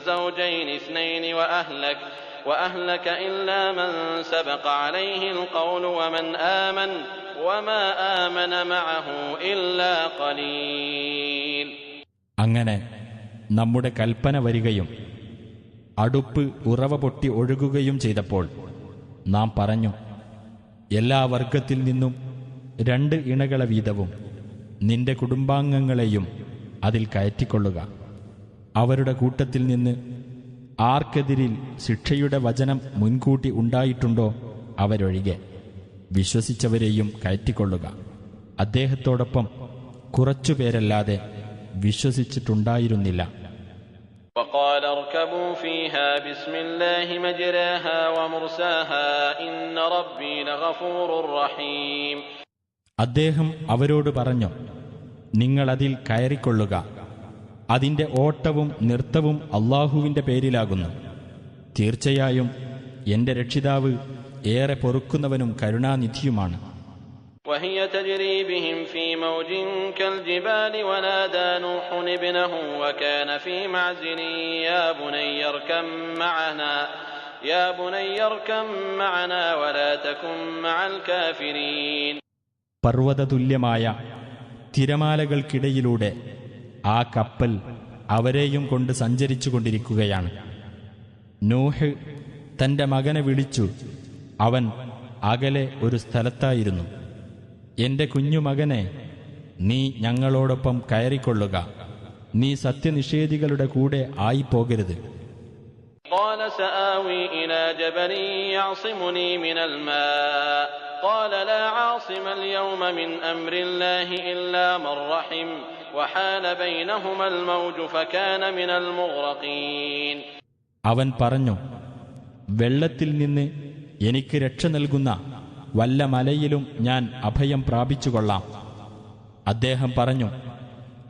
S4: زوجين اثنين وأهلك إلا من سبق عليه القول ومن آمن وما آمن معه إلا قليل.
S3: അങ്ങനെ നമ്മുടെ കൽപ്പന വരികയും അടുപ്പ് ഉറവ പൊട്ടി ഒഴുകുകയും ചെയ്തപ്പോൾ നാം പറഞ്ഞു, എല്ലാ വർഗത്തിൽ നിന്നും 2 ഇണകളെ വീതവും നിന്റെ കുടുംബാംഗങ്ങളെയും അതിൽ കയറ്റിക്കൊള്ളുക. അവരുടെ കൂട്ടത്തിൽ നിന്ന് ആർക്കെതിരിൽ ശിക്ഷയുടെ വചനം മുൻകൂട്ടി ഉണ്ടായിട്ടുണ്ടോ അവരൊഴികെ വിശ്വസിച്ചവരെയും കയറ്റിക്കൊള്ളുക. അദ്ദേഹത്തോടൊപ്പം കുറച്ചുപേരല്ലാതെ വിശ്വസിച്ചിട്ടുണ്ടായിരുന്നില്ല.
S4: وقال اركبوا فيها بسم الله مجراها ومرساها إن ربي لغفور رحيم.
S3: അദ്ദേഹം അവരോട് പറഞ്ഞു, നിങ്ങളതിൽ കയറിക്കൊള്ളുക. അതിന്റെ ഓട്ടവും നൃത്തവും അല്ലാഹുവിന്റെ പേരിലാകുന്നു. തീർച്ചയായും എന്റെ രക്ഷിതാവ് ഏറെ പൊറുക്കുന്നവനും കരുണാനിധിയുമാണ്.
S4: وهي تجري بهم في موج كالجبال ونادى نوح ابنه وكان في معزل يا بني اركب معنا ولا تكن مع الكافرين.
S3: പർവ്വതതുല്യമായ തിരമാലകൾക്കിടയിലൂടെ ആ കപ്പൽ അവരെയും കൊണ്ട് സഞ്ചരിച്ചു കൊണ്ടിരിക്കുകയാണ്. നൂഹ് തന്റെ മകനെ വിളിച്ചു. അവൻ അകലെ ഒരു സ്ഥലത്തായിരുന്നു. എന്റെ കുഞ്ഞുമകനെ, നീ ഞങ്ങളോടൊപ്പം കയറിക്കൊള്ളുക. നീ സത്യനിഷേധികളുടെ കൂടെ ആയിപ്പോകരുത്.
S4: قال سآوي إلى جبل يعصمني من الماء قال لا عاصم اليوم من أمر الله إلا من رحم وحال بينهما الموج فكان من المغرقين.
S3: അവൻ പറഞ്ഞു, വെള്ളത്തിൽ നിന്ന് എനിക്ക് രക്ഷ നൽകുന്ന വല്ല മലയിലും ഞാൻ അഭയം പ്രാപിച്ചുകൊള്ളാം. അദ്ദേഹം പറഞ്ഞു,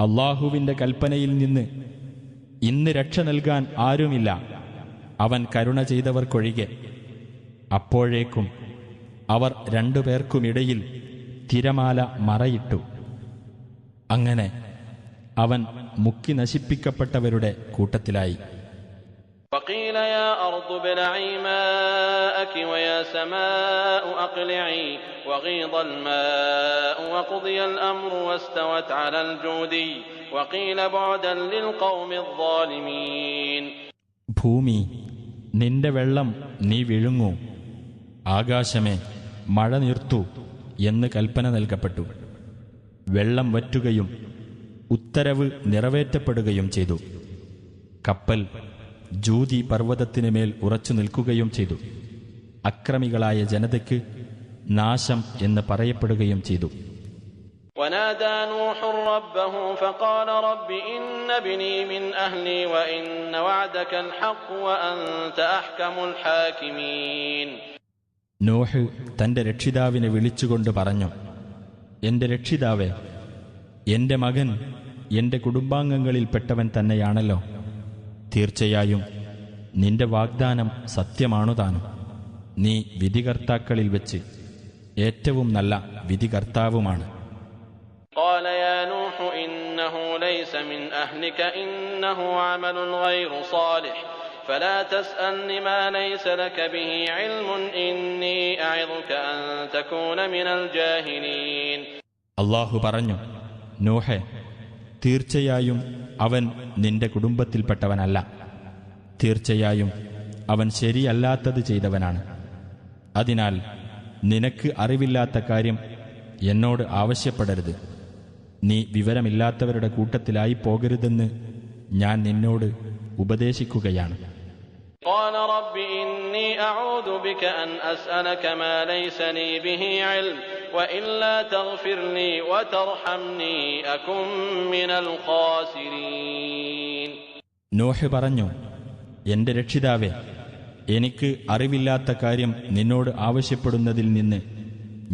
S3: അല്ലാഹുവിന്റെ കൽപ്പനയിൽ നിന്ന് ഇന്ന് രക്ഷ നൽകാൻ ആരുമില്ല, അവൻ കരുണ ചെയ്തവർക്കൊഴികെ. അപ്പോഴേക്കും അവർ രണ്ടുപേർക്കുമിടയിൽ തിരമാല മറയിട്ടു. അങ്ങനെ അവൻ മുക്കി നശിപ്പിക്കപ്പെട്ടവരുടെ കൂട്ടത്തിലായി.
S4: وقيل يا أرض ابلعي ماءك ويا سماء أقلعي وغيض الماء وقضي الأمر واستوت على الجودي وقيل بعدا للقوم الظالمين.
S3: ഭൂമി, നിന്റെ വെള്ളം നീ വിഴുങ്ങൂ, ആകാശമേ മഴ നിർത്തൂ എന്ന് കൽപ്പന നൽകപ്പെട്ടു. വെള്ളം വറ്റുകയും ഉത്തരവ് നിറവേറ്റപ്പെടുകയും ചെയ്തു. കപ്പൽ ജൂതി പർവ്വതത്തിനു മേൽ ഉറച്ചു നിൽക്കുകയും ചെയ്തു. അക്രമികളായ ജനതയ്ക്ക് നാശം എന്ന് പറയപ്പെടുകയും ചെയ്തു.
S4: ونادى نوح ربه فقال رب إن ابني من أهلي وإن وعدك الحق وأنت أحكم الحاكمين.
S3: നോഹ് തന്റെ രക്ഷിതാവിനെ വിളിച്ചുകൊണ്ട് പറഞ്ഞു, എന്റെ രക്ഷിതാവേ, എന്റെ മകൻ എന്റെ കുടുംബാംഗങ്ങളിൽപ്പെട്ടവൻ തന്നെയാണല്ലോ. തീർച്ചയായും നിന്റെ വാഗ്ദാനം സത്യമാണുതാനും. നീ വിധികർത്താക്കളിൽ വെച്ച് ഏറ്റവും നല്ല വിധികർത്താവുമാണ്.
S4: قال يا نوح إنه ليس من أهلك إنه عمل غير صالح فلا تسألني ما ليس لك به علم إني أعظك أن تكون من الجاهلين.
S3: അല്ലാഹു പറഞ്ഞു, നോഹേ, തീർച്ചയായും അവൻ നിന്റെ കുടുംബത്തിൽപ്പെട്ടവനല്ല. തീർച്ചയായും അവൻ ശരിയല്ലാത്തത് ചെയ്തവനാണ്. അതിനാൽ നിനക്ക് അറിവില്ലാത്ത കാര്യം എന്നോട് ആവശ്യപ്പെടരുത്. നീ വിവരമില്ലാത്തവരുടെ കൂട്ടത്തിലായി പോകരുതെന്ന് ഞാൻ നിന്നോട് ഉപദേശിക്കുകയാണ്.
S4: قال رب إني أعوذ بك أن أسألك ما ليس لي به علم وإلا تغفر لي وترحمني أكن من الخاسرين.
S3: നോഹ് പറഞ്ഞു, എന്റെ രക്ഷിതാവേ, എനിക്ക് അറിവില്ലാത്ത കാര്യം നിന്നോട് ആവശ്യപ്പെടുന്നതിൽ നിന്ന്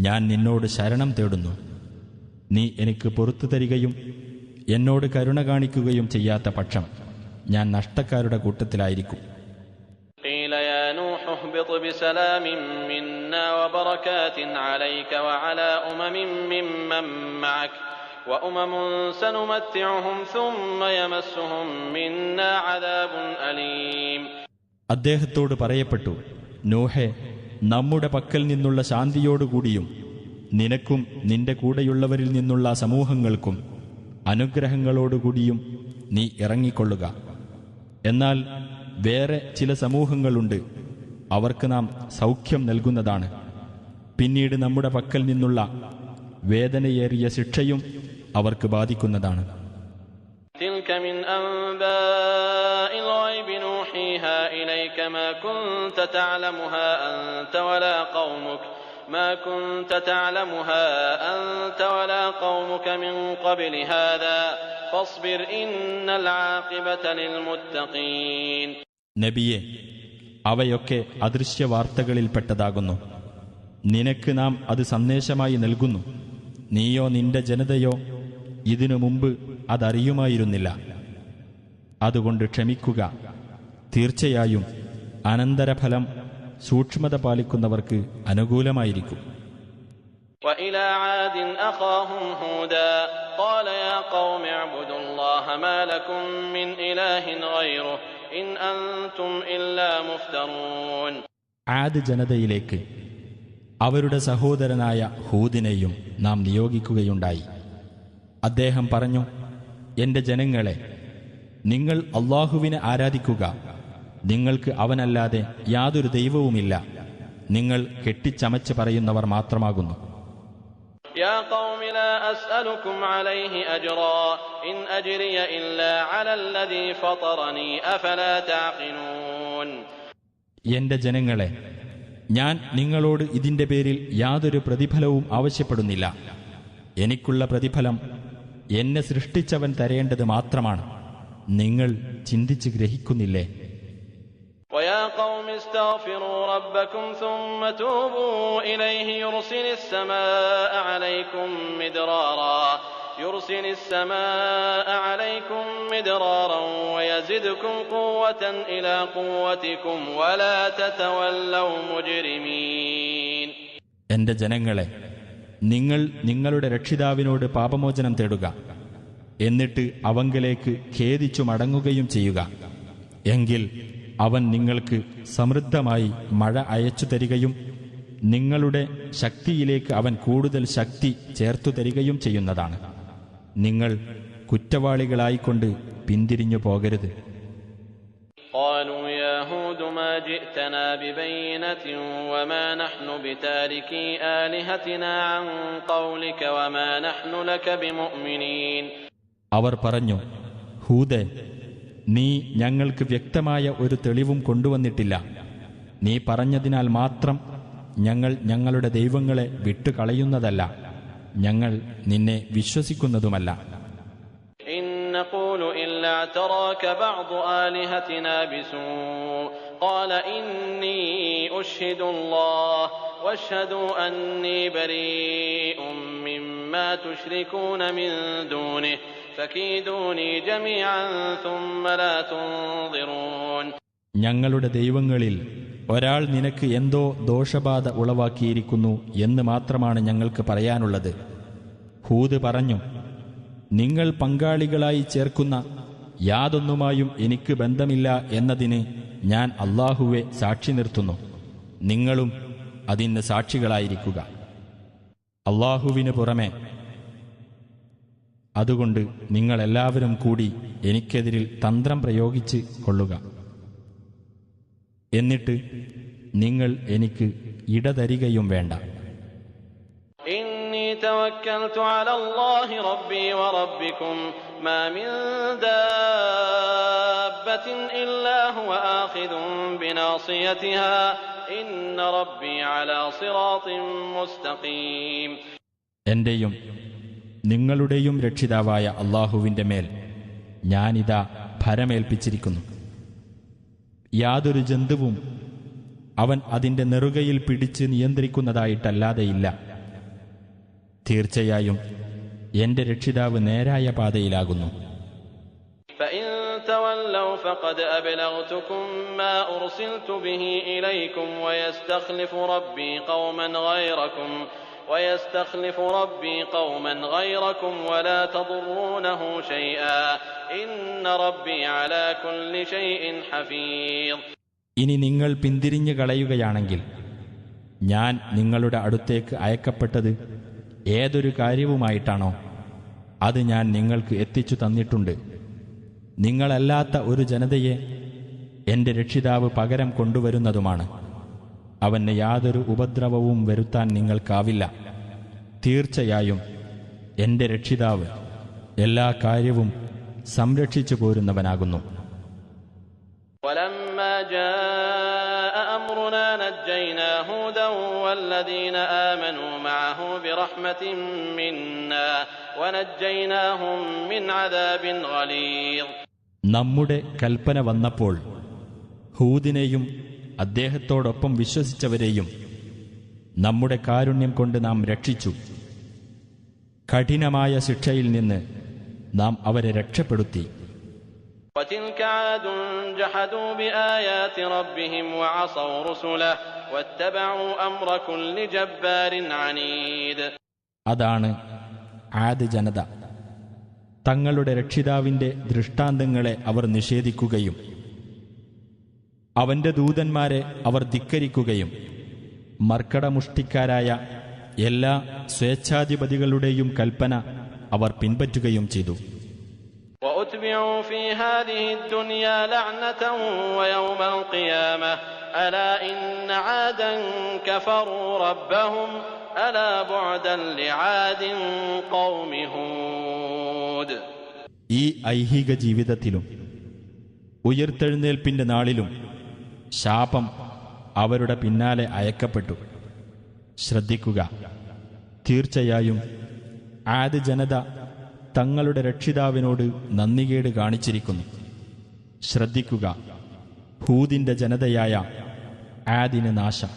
S3: ഞാൻ നിന്നോട് ശരണം തേടുന്നു. നീ എനിക്ക് പുറത്തു തരികയും എന്നോട് കരുണ കാണിക്കുകയും ചെയ്യാത്ത പക്ഷം ഞാൻ നഷ്ടക്കാരുടെ കൂട്ടത്തിലായിരിക്കും.
S4: قيل يا نوح اهبط بسلام منا وبركات عليك وعلى أمم ممن معك وأمم سنمتعهم ثم يمسهم منا عذاب أليم.
S3: അദ്ദേഹത്തോട് പറയപ്പെട്ടു, നോഹേ, നമ്മുടെ പക്കൽ നിന്നുള്ള ശാന്തിയോടുകൂടിയും നിനക്കും നിന്റെ കൂടെയുള്ളവരിൽ നിന്നുള്ള സമൂഹങ്ങൾക്കും അനുഗ്രഹങ്ങളോടുകൂടിയും നീ ഇറങ്ങിക്കൊള്ളുക. എന്നാൽ വേറെ ചില സമൂഹങ്ങളുണ്ട്, അവർക്ക് നാം സൗഖ്യം നൽകുന്നതാണ്. പിന്നീട് നമ്മുടെ പക്കൽ നിന്നുള്ള വേദനയേറിയ ശിക്ഷയും അവർക്ക് ബാധിക്കുന്നതാണ്.
S4: تلك من أنباء الغيب نوحيها إليك ما كنت تعلمها أنت ولا قومك من قبل هذا فاصبر إن العاقبة للمتقين.
S3: നബിയെ, അവയൊക്കെ അദൃശ്യ വാർത്തകളിൽപ്പെട്ടതാകുന്നു. നിനക്ക് നാം അത് സന്ദേശമായി നൽകുന്നു. നീയോ നിന്റെ ജനതയോ ഇതിനു മുമ്പ് അതറിയുമായിരുന്നില്ല. അതുകൊണ്ട് ക്ഷമിക്കുക. തീർച്ചയായും അനന്തരഫലം സൂക്ഷ്മത പാലിക്കുന്നവർക്ക് അനുകൂലമായിരിക്കും.
S4: وإلى عاد أخاهم هودا قال يا قوم اعبدوا الله ما لكم من إله غيره إن أنتم إلا مفترون.
S3: ആദ് ജനതയിലേക്ക് അവരുടെ സഹോദരനായ ഹൂദിനെയും നാം നിയോഗിക്കുകയുണ്ടായി. അദ്ദേഹം പറഞ്ഞു, എന്റെ ജനങ്ങളെ, നിങ്ങൾ അല്ലാഹുവിനെ ആരാധിക്കുക. നിങ്ങൾക്ക് അവനല്ലാതെ യാതൊരു ദൈവവുമില്ല. നിങ്ങൾ കെട്ടിച്ചമച്ച് പറയുന്നവർ മാത്രമാകുന്നു.
S4: يا قوم لا أسألكم عليه أجرا إن أجري إلا على الذي فطرني أفلا تعقلون.
S3: എന്റെ ജനങ്ങളെ, ഞാൻ നിങ്ങളോട് ഇതിന്റെ പേരിൽ യാതൊരു പ്രതിഫലവും ആവശ്യപ്പെടുന്നില്ല. എനിക്കുള്ള പ്രതിഫലം എന്നെ സൃഷ്ടിച്ചവൻ തരേണ്ടത് മാത്രമാണ്. നിങ്ങൾ ചിന്തിച്ച് ഗ്രഹിക്കുന്നില്ലേ?
S4: وَيَا قَوْمِ اسْتَغْفِرُوا رَبَّكُمْ ثُمَّ تُوبُوا إِلَيْهِ يُرْسِلِ السَّمَاءَ عَلَيْكُمْ مِدْرَارًا وَيَزِدْكُمْ قُوَّةً إِلَى قُوَّتِكُمْ وَلَا تَتَوَلَّوْا مُجْرِمِينَ.
S3: എന്റെ ജനങ്ങളെ, നിങ്ങൾ നിങ്ങളുടെ രക്ഷിതാവിനോട് പാപമോചനം തേടുക, എന്നിട്ട് അവങ്കലേക്ക് ഖേദിച്ചു മടങ്ങുകയും ചെയ്യുക. എങ്കിൽ അവൻ നിങ്ങൾക്ക് സമൃദ്ധമായി മഴ അയച്ചു തരികയും നിങ്ങളുടെ ശക്തിയിലേക്ക് അവൻ കൂടുതൽ ശക്തി ചേർത്തു തരികയും ചെയ്യുന്നതാണ്. നിങ്ങൾ കുറ്റവാളികളായിക്കൊണ്ട് പിന്തിരിഞ്ഞു പോകരുത്.
S4: قالوا يا هود ما جئتنا ببينة وما نحن بتاركي آلهتنا عن قولك وما نحن لك بمؤمنين.
S3: അവർ പറഞ്ഞു, ഹൂദേ, നീ ഞങ്ങൾക്ക് വ്യക്തമായ ഒരു തെളിവും കൊണ്ടുവന്നിട്ടില്ല. നീ പറഞ്ഞതിനാൽ മാത്രം ഞങ്ങൾ ഞങ്ങളുടെ ദൈവങ്ങളെ വിട്ടുകളയുന്നതല്ല, ഞങ്ങൾ നിന്നെ വിശ്വസിക്കുന്നതുമല്ല.
S4: إن نقول إلا اعتراك بعض آلهتنا بسوء قال إني أشهد الله واشهدوا أني بريء مما تشركون من دونه فكيدوني جميعا ثم لا تنظرون. ഞങ്ങളുടെ ദൈവങ്ങളിൽ ഒരാൾ നിനക്ക് എന്തോ ദോഷബാധ ഉളവാക്കിയിരിക്കുന്നു എന്ന് മാത്രമാണ് ഞങ്ങൾക്ക് പറയാനുള്ളത്. ഹൂദ് പറഞ്ഞു, നിങ്ങൾ പങ്കാളികളായി ചേർക്കുന്ന യാതൊന്നുമായും എനിക്ക് ബന്ധമില്ല എന്നതിന് ഞാൻ അല്ലാഹുവെ സാക്ഷി നിർത്തുന്നു. നിങ്ങളും അതിന് സാക്ഷികളായിരിക്കുക. അല്ലാഹുവിന് പുറമെ അതുകൊണ്ട് നിങ്ങളെല്ലാവരും കൂടി എനിക്കെതിരിൽ തന്ത്രം പ്രയോഗിച്ച് കൊള്ളുക. എന്നിട്ട് നിങ്ങൾ എനിക്ക് ഇടതരികയും വേണ്ട. إني توكلت على الله ربي وربكم ما من دابة إلا هو آخذ بناصيتها إن ربي على صراط مستقيم.
S3: എന്റെയും നിങ്ങളുടെയും രക്ഷിതാവായ അല്ലാഹുവിന്റെ മേൽ ഞാനിതാ ഭരമേൽപ്പിച്ചിരിക്കുന്നു. യാതൊരു ജന്തുവും അവൻ അതിന്റെ നെറുകയിൽ പിടിച്ച് നിയന്ത്രിക്കുന്നതായിട്ടല്ലാതെയില്ല. തീർച്ചയായും എന്റെ രക്ഷിതാവ് നേരായ പാതയിലാകുന്നു.
S4: فإن تولوا فقد أبلغتكم ما أرسلت به إليكم ويستخلف ربي قوما غيركم ولا تضرونه شيئا إن ربي على كل شيء حفيظ.
S3: ഇനി നിങ്ങൾ പിന്തിരിഞ്ഞു കളയുകയാണെങ്കിൽ ഞാൻ നിങ്ങളുടെ അടുത്തേക്ക് അയക്കപ്പെട്ടത് ഏതൊരു കാര്യവുമായിട്ടാണോ അത് ഞാൻ നിങ്ങൾക്ക് എത്തിച്ചു തന്നിട്ടുണ്ട്. നിങ്ങളല്ലാത്ത ഒരു ജനതയെ എന്റെ രക്ഷിതാവ് പകരം കൊണ്ടുവരുന്നതുമാണ്. അവന് യാതൊരു ഉപദ്രവവും വരുത്താൻ നിങ്ങൾക്കാവില്ല. തീർച്ചയായും എന്റെ രക്ഷിതാവ് എല്ലാ കാര്യവും സംരക്ഷിച്ചു പോരുന്നവനാകുന്നു.
S4: ولما جاء أمرنا نجينا هودا والذين آمنوا معه برحمة منا ونجيناهم من عذاب غليظ.
S3: നമ്മുടെ കൽപ്പന വന്നപ്പോൾ ഹൂദിനെയും അദ്ദേഹത്തോടൊപ്പം വിശ്വസിച്ചവരെയും നമ്മുടെ കാരുണ്യം കൊണ്ട് നാം രക്ഷിച്ചു. കഠിനമായ ശിക്ഷയിൽ നിന്ന് നാം അവരെ രക്ഷപ്പെടുത്തി.
S4: وتلك عاد جحدوا بآيات ربهم وعصوا رسله واتبعوا أمر كل جبار عنيد.
S3: അതാണ് ആദ് ജനത. തങ്ങളുടെ രക്ഷിതാവിന്റെ ദൃഷ്ടാന്തങ്ങളെ അവർ നിഷേധിക്കുകയും അവന്റെ ദൂതന്മാരെ അവർ ധിക്കരിക്കുകയും മർക്കടമുഷ്ടിക്കാരായ എല്ലാ സ്വേച്ഛാധിപതികളുടെയും കൽപ്പന അവർ പിൻപറ്റുകയും ചെയ്തു.
S4: وأتبعوا في هذه الدنيا لعنة ويوم القيامة ألا إن عادا كفروا ربهم ألا بعدا لعاد قوم هود.
S3: ഈ ഐഹിക ജീവിതത്തിലും ഉയർത്തെഴുന്നേൽപ്പിന്റെ നാളിലും ശാപം അവരുടെ പിന്നാലെ അയക്കപ്പെട്ടു. ശ്രദ്ധിക്കുക, തീർച്ചയായും ആദ് ജനത തങ്ങളുടെ രക്ഷിതാവിനോട് നന്ദികേട് കാണിച്ചിരിക്കുന്നു. ശ്രദ്ധിക്കുക, ഹൂദിന്റെ ജനതയായ ആദിന് നാശം.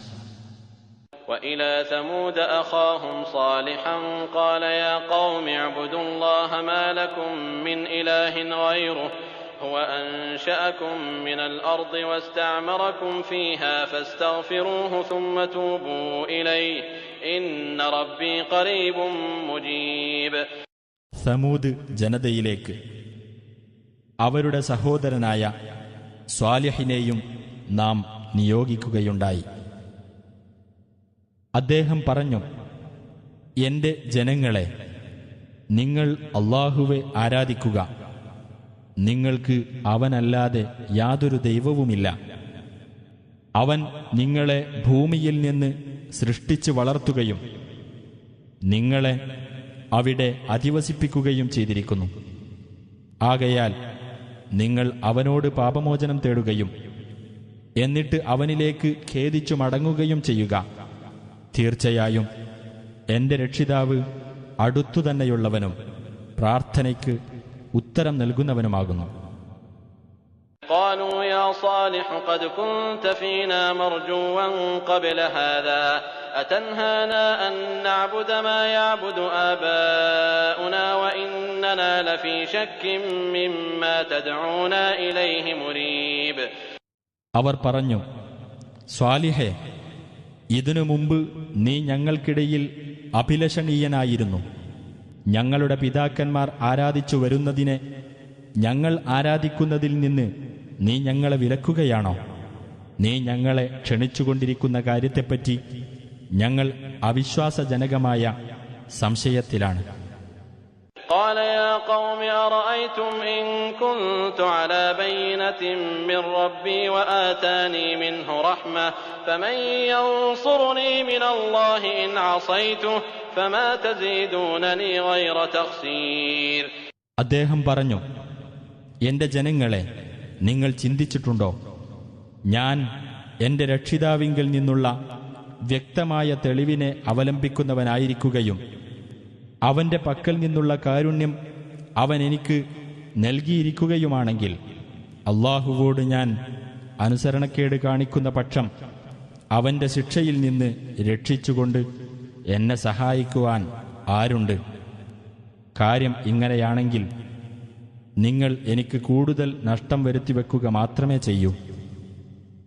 S4: وإلى ثمود أخاهم صالحا قال يا قوم اعبدوا الله ما لكم من إله غيره هو أنشأكم من الأرض واستعمركم فيها فاستغفروه ثم توبوا إليه إن ربي قريب مجيب.
S3: സമൂദ് ജനതയിലേക്ക് അവരുടെ സഹോദരനായ സ്വാലിഹിനെയും നാം നിയോഗിക്കുകയുണ്ടായി. അദ്ദേഹം പറഞ്ഞു, എന്റെ ജനങ്ങളെ, നിങ്ങൾ അല്ലാഹുവെ ആരാധിക്കുക. നിങ്ങൾക്ക് അവനല്ലാതെ യാതൊരു ദൈവവുമില്ല. അവൻ നിങ്ങളെ ഭൂമിയിൽ നിന്ന് സൃഷ്ടിച്ചു വളർത്തുകയും നിങ്ങളെ അവിടെ അധിവസിപ്പിക്കുകയും ചെയ്തിരിക്കുന്നു. ആകയാൽ നിങ്ങൾ അവനോട് പാപമോചനം തേടുകയും എന്നിട്ട് അവനിലേക്ക് ഖേദിച്ചു മടങ്ങുകയും ചെയ്യുക. തീർച്ചയായും എന്റെ രക്ഷിതാവ് അടുത്തുതന്നെയുള്ളവനും പ്രാർത്ഥനയ്ക്ക് ഉത്തരം നൽകുന്നവനുമാകുന്നു.
S4: قالوا يا صالح قد كنت فينا مرجوا قبل هذا أتنهانا أن نعبد ما يعبد آباؤنا وإننا لفي شك مما تدعونا إليه مريب.
S3: അവർ പറഞ്ഞു, സ്വാലിഹേ, ഇതിനു മുമ്പ് നീ ഞങ്ങൾക്കിടയിൽ അഭിലഷണീയനായിരുന്നു. ഞങ്ങളുടെ പിതാക്കന്മാർ ആരാധിച്ചു വരുന്നതിനെ ഞങ്ങൾ ആരാധിക്കുന്നതിൽ നിന്ന് നീ ഞങ്ങളെ വിലക്കുകയാണോ? നീ ഞങ്ങളെ ക്ഷണിച്ചുകൊണ്ടിരിക്കുന്ന കാര്യത്തെപ്പറ്റി ഞങ്ങൾ അവിശ്വാസജനകമായ സംശയത്തിലാണ്.
S4: قال يا قوم أرأيتم إن كنت على بينة من ربي وآتاني منه رحمة فمن ينصرني من الله إن عصيته فما تزيدونني غير تخسير.
S3: അദ്ദേഹം പറഞ്ഞു, എന്റെ ജനങ്ങളെ, നിങ്ങൾ ചിന്തിച്ചിട്ടുണ്ടോ, ഞാൻ എന്റെ രക്ഷിതാവിങ്കിൽ നിന്നുള്ള വ്യക്തമായ തെളിവിനെ അവലംബിക്കുന്നവനായിരിക്കുകയും അവന്റെ പക്കൽ നിന്നുള്ള കാരുണ്യം അവൻ എനിക്ക് നൽകിയിരിക്കുകയുമാണെങ്കിൽ അല്ലാഹുവോട് ഞാൻ അനുസരണക്കേട് കാണിക്കുന്ന പക്ഷം അവന്റെ ശിക്ഷയിൽ നിന്ന് രക്ഷിച്ചുകൊണ്ട് എന്നെ സഹായിക്കുവാൻ ആരുണ്ട്? കാര്യം ഇങ്ങനെയാണെങ്കിൽ നിങ്ങൾ എനിക്ക് കൂടുതൽ നഷ്ടം വരുത്തിവെക്കുക മാത്രമേ ചെയ്യൂ.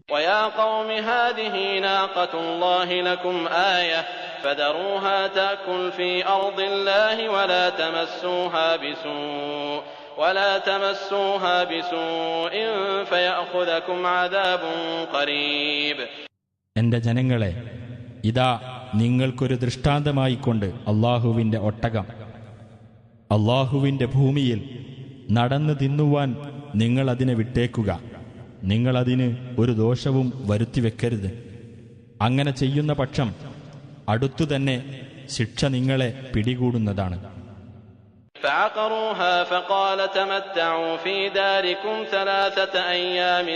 S4: ويا قوم هذه ناقة الله لكم آية فذروها تأكل في أرض الله ولا تمسوها بسوء فيأخذكم عذاب قريب.
S3: എന്റെ ജനങ്ങളെ, ഇതാ നിങ്ങൾക്കൊരു ദൃഷ്ടാന്തമായിക്കൊണ്ട് അല്ലാഹുവിന്റെ ഒട്ടകം. അല്ലാഹുവിന്റെ ഭൂമിയിൽ നടന്നു തിന്നുവാൻ നിങ്ങളതിനെ വിട്ടേക്കുക. നിങ്ങളതിന് ഒരു ദോഷവും വരുത്തിവെക്കരുത്. അങ്ങനെ ചെയ്യുന്ന പക്ഷം അടുത്തുതന്നെ ശിക്ഷ നിങ്ങളെ പിടികൂടുന്നതാണ്.
S4: فعقروها فقال تمتعوا في داركم 3 أيام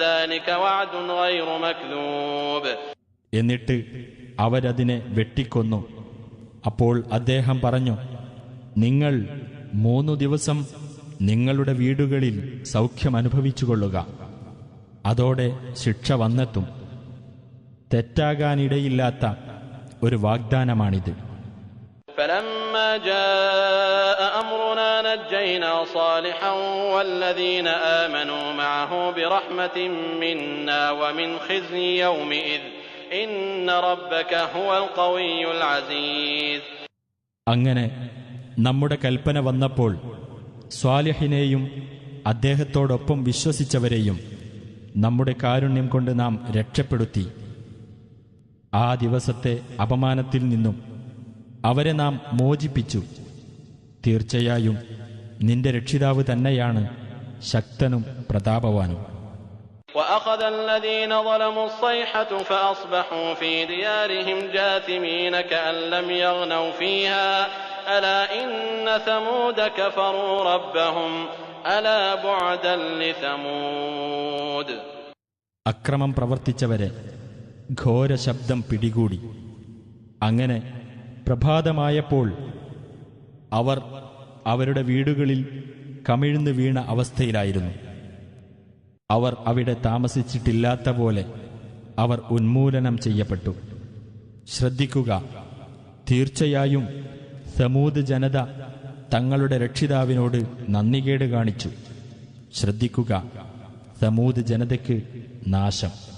S4: ذلك وعد غير مكذوب.
S3: എന്നിട്ട് അവരതിനെ വെട്ടിക്കൊന്നു. അപ്പോൾ അദ്ദേഹം പറഞ്ഞു, നിങ്ങൾ 3 ദിവസം നിങ്ങളുടെ വീടുകളിൽ സൗഖ്യമനുഭവിച്ചുകൊള്ളുക. അതോടെ ശിക്ഷ വന്നെത്തും. തെറ്റാകാനിടയില്ലാത്ത ഒരു വാഗ്ദാനമാണിത്.
S4: فلما جاء أمرنا نجينا صالحا والذين آمنوا معه برحمة منا ومن خزي يومئذ إن ربك هو القوي العزيز.
S3: അങ്ങനെ നമ്മുടെ കൽപ്പന വന്നപ്പോൾ സ്വാലിഹിനെയും അദ്ദേഹത്തോടൊപ്പം വിശ്വസിച്ചവരെയും നമ്മുടെ കാരുണ്യം കൊണ്ട് നാം രക്ഷപ്പെടുത്തി. ആ ദിവസത്തെ അപമാനത്തിൽ നിന്നും അവരെ നാം മോചിപ്പിച്ചു. തീർച്ചയായും നിന്റെ രക്ഷിതാവ് തന്നെയാണ് ശക്തനും പ്രതാപവാനും.
S4: وأخذ الذين ظلموا الصيحة فأصبحوا في ديارهم جاثمين كأن لم يغنوا فيها ألا إن ثمود كفروا ربهم ألا بعدا لثمود.
S3: അക്രമം പ്രവർത്തിച്ചവരെ ഘോര ശബ്ദം പിടികൂടി. അങ്ങനെ പ്രഭാതമായപ്പോൾ അവർ അവരുടെ വീടുകളിൽ കമിഴ്ന്നു വീണ അവസ്ഥയിലായിരുന്നു. അവർ അവിടെ താമസിച്ചിട്ടില്ലാത്ത പോലെ അവർ ഉന്മൂലനം ചെയ്യപ്പെട്ടു. ശ്രദ്ധിക്കുക, തീർച്ചയായും സമൂദ് ജനത തങ്ങളുടെ രക്ഷിതാവിനോട് നന്ദികേട് കാണിച്ചു. ശ്രദ്ധിക്കുക, സമൂദ് ജനതയ്ക്ക് നാശം.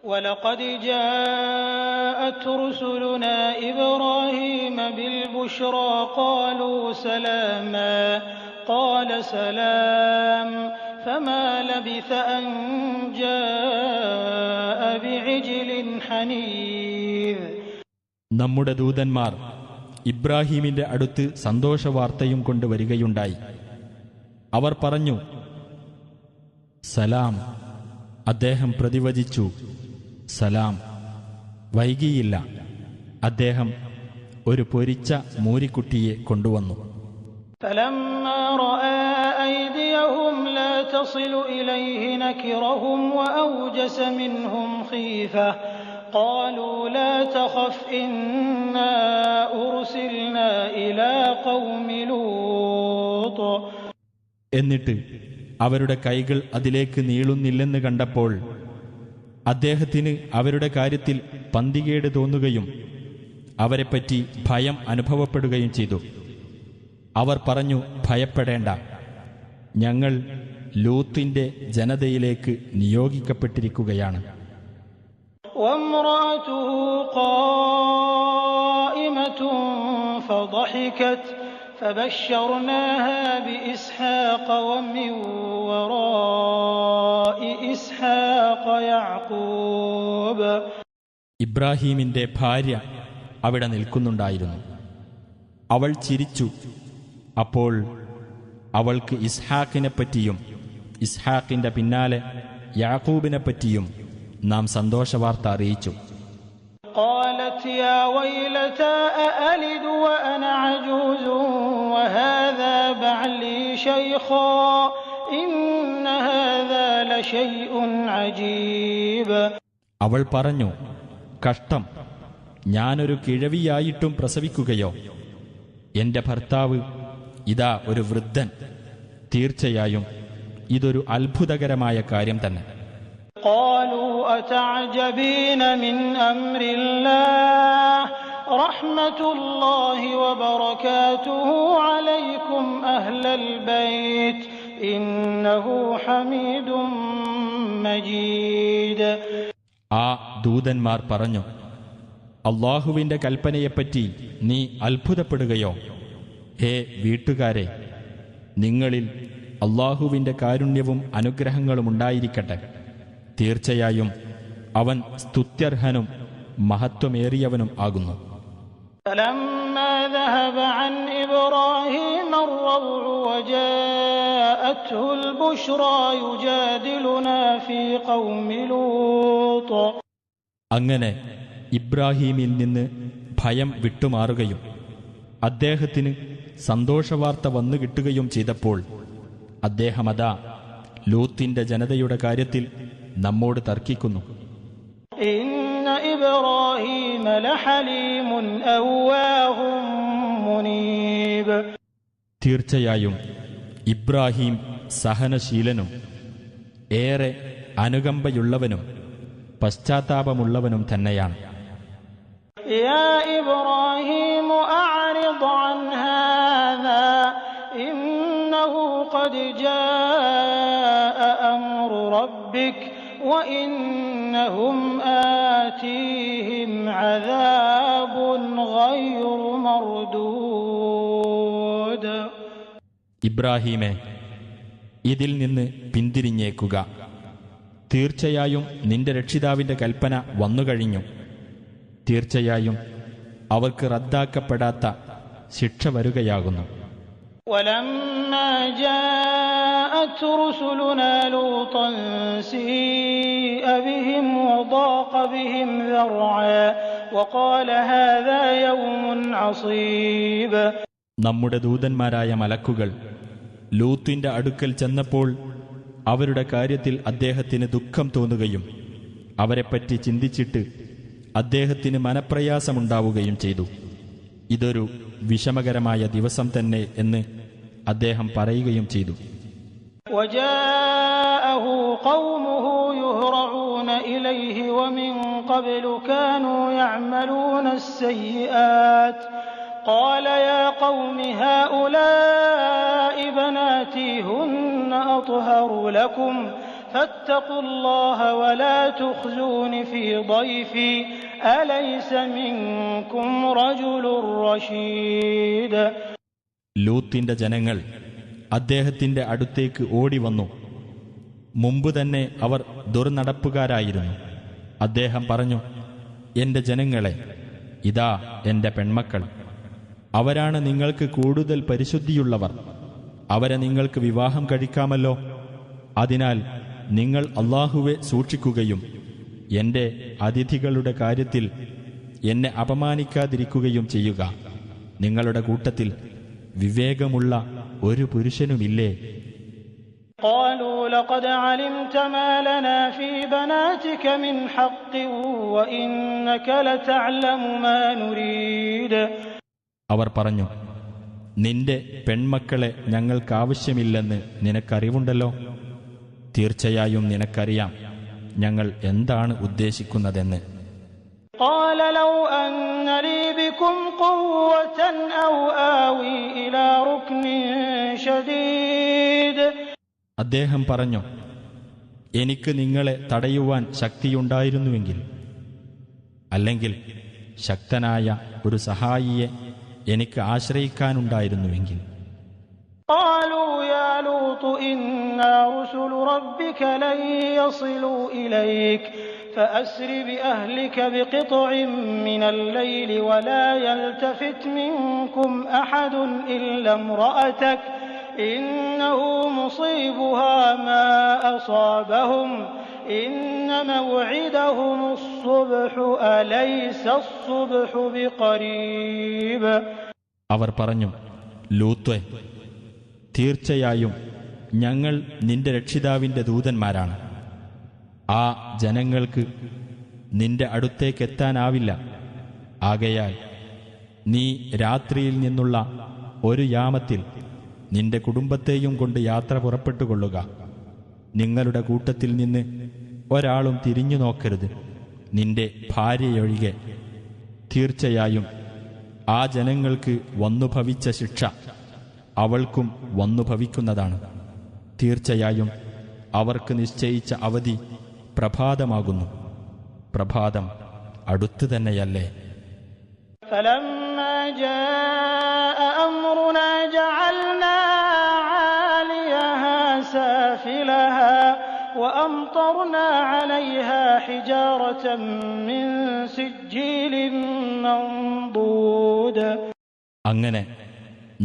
S2: وَلَقَدْ جَاءَتْ رُسُلُنَا إِبْرَاهِيمَ بِالْبُشْرَىٰ قَالُوا سَلَامًا قَالَ سَلَامٌ فَمَا لَبِثَ أَن جَاءَ بِعِجْلٍ حَنِيذٍ.
S3: നമ്മുടെ ദൂതന്മാർ ഇബ്രാഹീമിന്റെ അടുത്ത് സന്തോഷവാർത്തയും കൊണ്ട് വരികയുണ്ടായി. അവർ പറഞ്ഞു, സലാം. അദ്ദേഹം പ്രതിവചിച്ചു, സലാം. വൈകിയില്ല. അദ്ദേഹം ഒരു പൊരിച്ച മൂരിക്കുട്ടിയെ കൊണ്ടുവന്നു.
S2: فَلَمَّا رَأَىٰ أَيْدِيَهُمْ لَا تَصِلُ إِلَيْهِ نَكِرَهُمْ وَأَوْجَسَ مِنْهُمْ خِيفَةً قَالُوا لَا تَخَفْ إِنَّا أُرْسِلْنَا إِلَىٰ قَوْمِ لُوطٍ.
S3: എന്നിട്ട് അവരുടെ കൈകൾ അതിലേക്ക് നീളുന്നില്ലെന്ന് കണ്ടപ്പോൾ അദ്ദേഹത്തിന് അവരുടെ കാര്യത്തിൽ പന്തികേട് തോന്നുകയും അവരെപ്പറ്റി ഭയം അനുഭവപ്പെടുകയും ചെയ്തു. അവർ പറഞ്ഞു, ഭയപ്പെടേണ്ട, ഞങ്ങൾ ലൂത്തിന്റെ ജനതയിലേക്ക് നിയോഗിക്കപ്പെട്ടിരിക്കുകയാണ്.
S2: وَامْرَأَتُهُ قَائِمَةٌ فَضَحِكَتْ فَبَشَّرْنَاهَا بِإِسْحَاقَ وَمِن وَرَاءِ إِسْحَاقَ يَعْقُوبَ.
S3: ഇബ്രാഹീമിന്റെ ഭാര്യ അവിടെ നിൽക്കുന്നുണ്ടായിരുന്നു. അവൾ ചിരിച്ചു. അപ്പോൾ അവൾക്ക് ഇസ്ഹാക്കിനെപ്പറ്റിയും ഇസ്ഹാക്കിന്റെ പിന്നാലെ യാക്കൂബിനെപ്പറ്റിയും നാം സന്തോഷവാർത്ത അറിയിച്ചു.
S2: قالت يا ويلتى أألد وأنا عجوز وهذا بعلي شيخا إن هذا لشيء عجيب.
S3: അവൾ പറഞ്ഞു, കഷ്ടം, ഞാനൊരു കിഴവിയായിട്ടും പ്രസവിക്കുകയോ? എന്റെ ഭർത്താവ് ഇതാ ഒരു വൃദ്ധൻ. തീർച്ചയായും ഇതൊരു അത്ഭുതകരമായ കാര്യം തന്നെ.
S2: قالوا أتعجبين من أمر الله رحمة الله وبركاته عليكم أهل البيت إنه حميد مجيد.
S3: ആ ദൂതന്മാർ പറഞ്ഞു, അള്ളാഹുവിന്റെ കൽപ്പനയെപ്പറ്റി നീ അത്ഭുതപ്പെടുകയോ? ഹേ വീട്ടുകാരെ, നിങ്ങളിൽ അള്ളാഹുവിന്റെ കാരുണ്യവും അനുഗ്രഹങ്ങളും ഉണ്ടായിരിക്കട്ടെ. തീർച്ചയായും അവൻ സ്തുത്യർഹനും മഹത്വമേറിയവനും ആകുന്നു.
S2: فلما ذهب عن إبراهيم الروع وجاءته البشرى يجادلنا في قوم لوط.
S3: അങ്ങനെ ഇബ്രാഹീമിൽ നിന്ന് ഭയം വിട്ടുമാറുകയും അദ്ദേഹത്തിന് സന്തോഷവാർത്ത വന്നു കിട്ടുകയും ചെയ്തപ്പോൾ അദ്ദേഹമതാ ലൂത്തിന്റെ ജനതയുടെ കാര്യത്തിൽ നമ്മോട് തർക്കിക്കുന്നു.
S2: ഇന്ന ഇബ്രാഹീമ ലഹലീമുൻ അവ്വാഹും മുനീബ്.
S3: തീർച്ചയായും ഇബ്രാഹീം സഹനശീലനും ഏറെ അനുകമ്പയുള്ളവനും പശ്ചാത്താപമുള്ളവനും തന്നെയാണ്.
S2: യാ ഇബ്രാഹീം അഅ്രിദ് അൻ ഹാദാ ഇന്നഹു ഖദ് ജാഅ അംറു റബ്ബിക് വഇന്നഹും ആതീഹിം അദാബുൻ ഗൈറു മർദൂദ്.
S3: ഇബ്രാഹീമേ, ഇതിൽ നിന്ന് പിന്തിരിഞ്ഞേക്കുക. തീർച്ചയായും നിന്റെ രക്ഷിതാവിന്റെ കൽപ്പന വന്നുകഴിഞ്ഞു. തീർച്ചയായും അവർക്ക് റദ്ദാക്കപ്പെടാത്ത ശിക്ഷ വരുകയാകുന്നു.
S2: ولما جاءت رسلنا لوطا سيء بهم وضاق بهم ذرعا وقال هذا يوم عصيب.
S3: നമ്മുടെ ദൂതന്മാരായ മലക്കുകൾ ലൂത്തിന്റെ അടുക്കൽ ചെന്നപ്പോൾ അവരുടെ കാര്യത്തിൽ അദ്ദേഹത്തിന് ദുഃഖം തോന്നുകയും അവരെപ്പറ്റി ചിന്തിച്ചിട്ട് അദ്ദേഹത്തിന് മനപ്രയാസമുണ്ടാവുകയും ചെയ്തു. ഇതൊരു വിഷമകരമായ ദിവസം തന്നെ എന്ന് അദ്ദേഹം പറയുകയും ചെയ്തു.
S2: وجاءه قومه يهرعون إليه ومن قبل كانوا يعملون السيئات قال يا قوم هؤلاء بناتي هن أطهر لكم فاتقوا الله ولا تخزون في ضيفي أليس منكم رجل رشيد.
S3: ലൂത്തിന്റെ ജനങ്ങൾ അദ്ദേഹത്തിന്റെ അടുത്തേക്ക് ഓടിവന്നു. മുമ്പ് തന്നെ അവർ ദുർനടപ്പുകാരായിരുന്നു. അദ്ദേഹം പറഞ്ഞു, എന്റെ ജനങ്ങളെ, ഇതാ എന്റെ പെൺമക്കൾ, അവരാണ് നിങ്ങൾക്ക് കൂടുതൽ പരിശുദ്ധിയുള്ളവർ. അവരെ നിങ്ങൾക്ക് വിവാഹം കഴിക്കാമല്ലോ. അതിനാൽ നിങ്ങൾ അല്ലാഹുവെ സൂക്ഷിക്കുകയും എന്റെ അതിഥികളുടെ കാര്യത്തിൽ എന്നെ അപമാനിക്കാതിരിക്കുകയും ചെയ്യുക. നിങ്ങളുടെ കൂട്ടത്തിൽ വിവേകമുള്ള ഒരു പുരുഷനുമില്ലേ?
S2: قالوا لقد علمت ما لنا في بناتك من حق وإنك لتعلم ما نريد.
S3: അവർ പറഞ്ഞു, നിന്റെ പെൺമക്കളെ ഞങ്ങൾക്കാവശ്യമില്ലെന്ന് നിനക്കറിവുണ്ടല്ലോ. തീർച്ചയായും നിനക്കറിയാം ഞങ്ങൾ എന്താണ് ഉദ്ദേശിക്കുന്നതെന്ന്.
S2: قال لو أن لي بكم قوة أو آوي إلى ركن شديد.
S3: അദ്ദേഹം പറഞ്ഞു, എനിക്ക് നിങ്ങളെ തടയുവാൻ ശക്തിയുണ്ടായിരുന്നുവെങ്കിൽ, അല്ലെങ്കിൽ ശക്തനായ ഒരു സഹായിയെ എനിക്ക് ആശ്രയിക്കാനുണ്ടായിരുന്നുവെങ്കിൽ.
S2: قالوا يا لوط إنا رسل ربك لن يصلوا إليك فأسر بأهلك بقطع من الليل ولا يلتفت منكم أحد إلا امرأتك إنه مصيبها ما أصابهم إن موعدهم الصبح أليس الصبح بقريب.
S3: അവർ പറഞ്ഞു, ലൂത്തേ, തീർച്ചയായും ഞങ്ങൾ നിന്റെ രക്ഷിതാവിന്റെ ദൂതന്മാരാണ്. ആ ജനങ്ങൾക്ക് നിന്റെ അടുത്തേക്കെത്താനാവില്ല. ആകയാൽ നീ രാത്രിയിൽ നിന്നുള്ള ഒരു യാമത്തിൽ നിന്റെ കുടുംബത്തെയും കൊണ്ട് യാത്ര പുറപ്പെട്ടുകൊള്ളുക. നിങ്ങളുടെ കൂട്ടത്തിൽ നിന്ന് ഒരാളും തിരിഞ്ഞു നോക്കരുത്, നിന്റെ ഭാര്യയൊഴികെ. തീർച്ചയായും ആ ജനങ്ങൾക്ക് വന്നുഭവിച്ച ശിക്ഷ അവൾക്കും വന്നുഭവിക്കുന്നതാണ്. തീർച്ചയായും അവർക്ക് നിശ്ചയിച്ച അവധി പ്രഭാതമാകുന്നു. പ്രഭാതം അടുത്തു തന്നെയല്ലേ.
S2: فلما جاء أمرنا جعلنا عاليها سافلها وأمطرنا عليها حجارة من سجيل منضود.
S3: അങ്ങനെ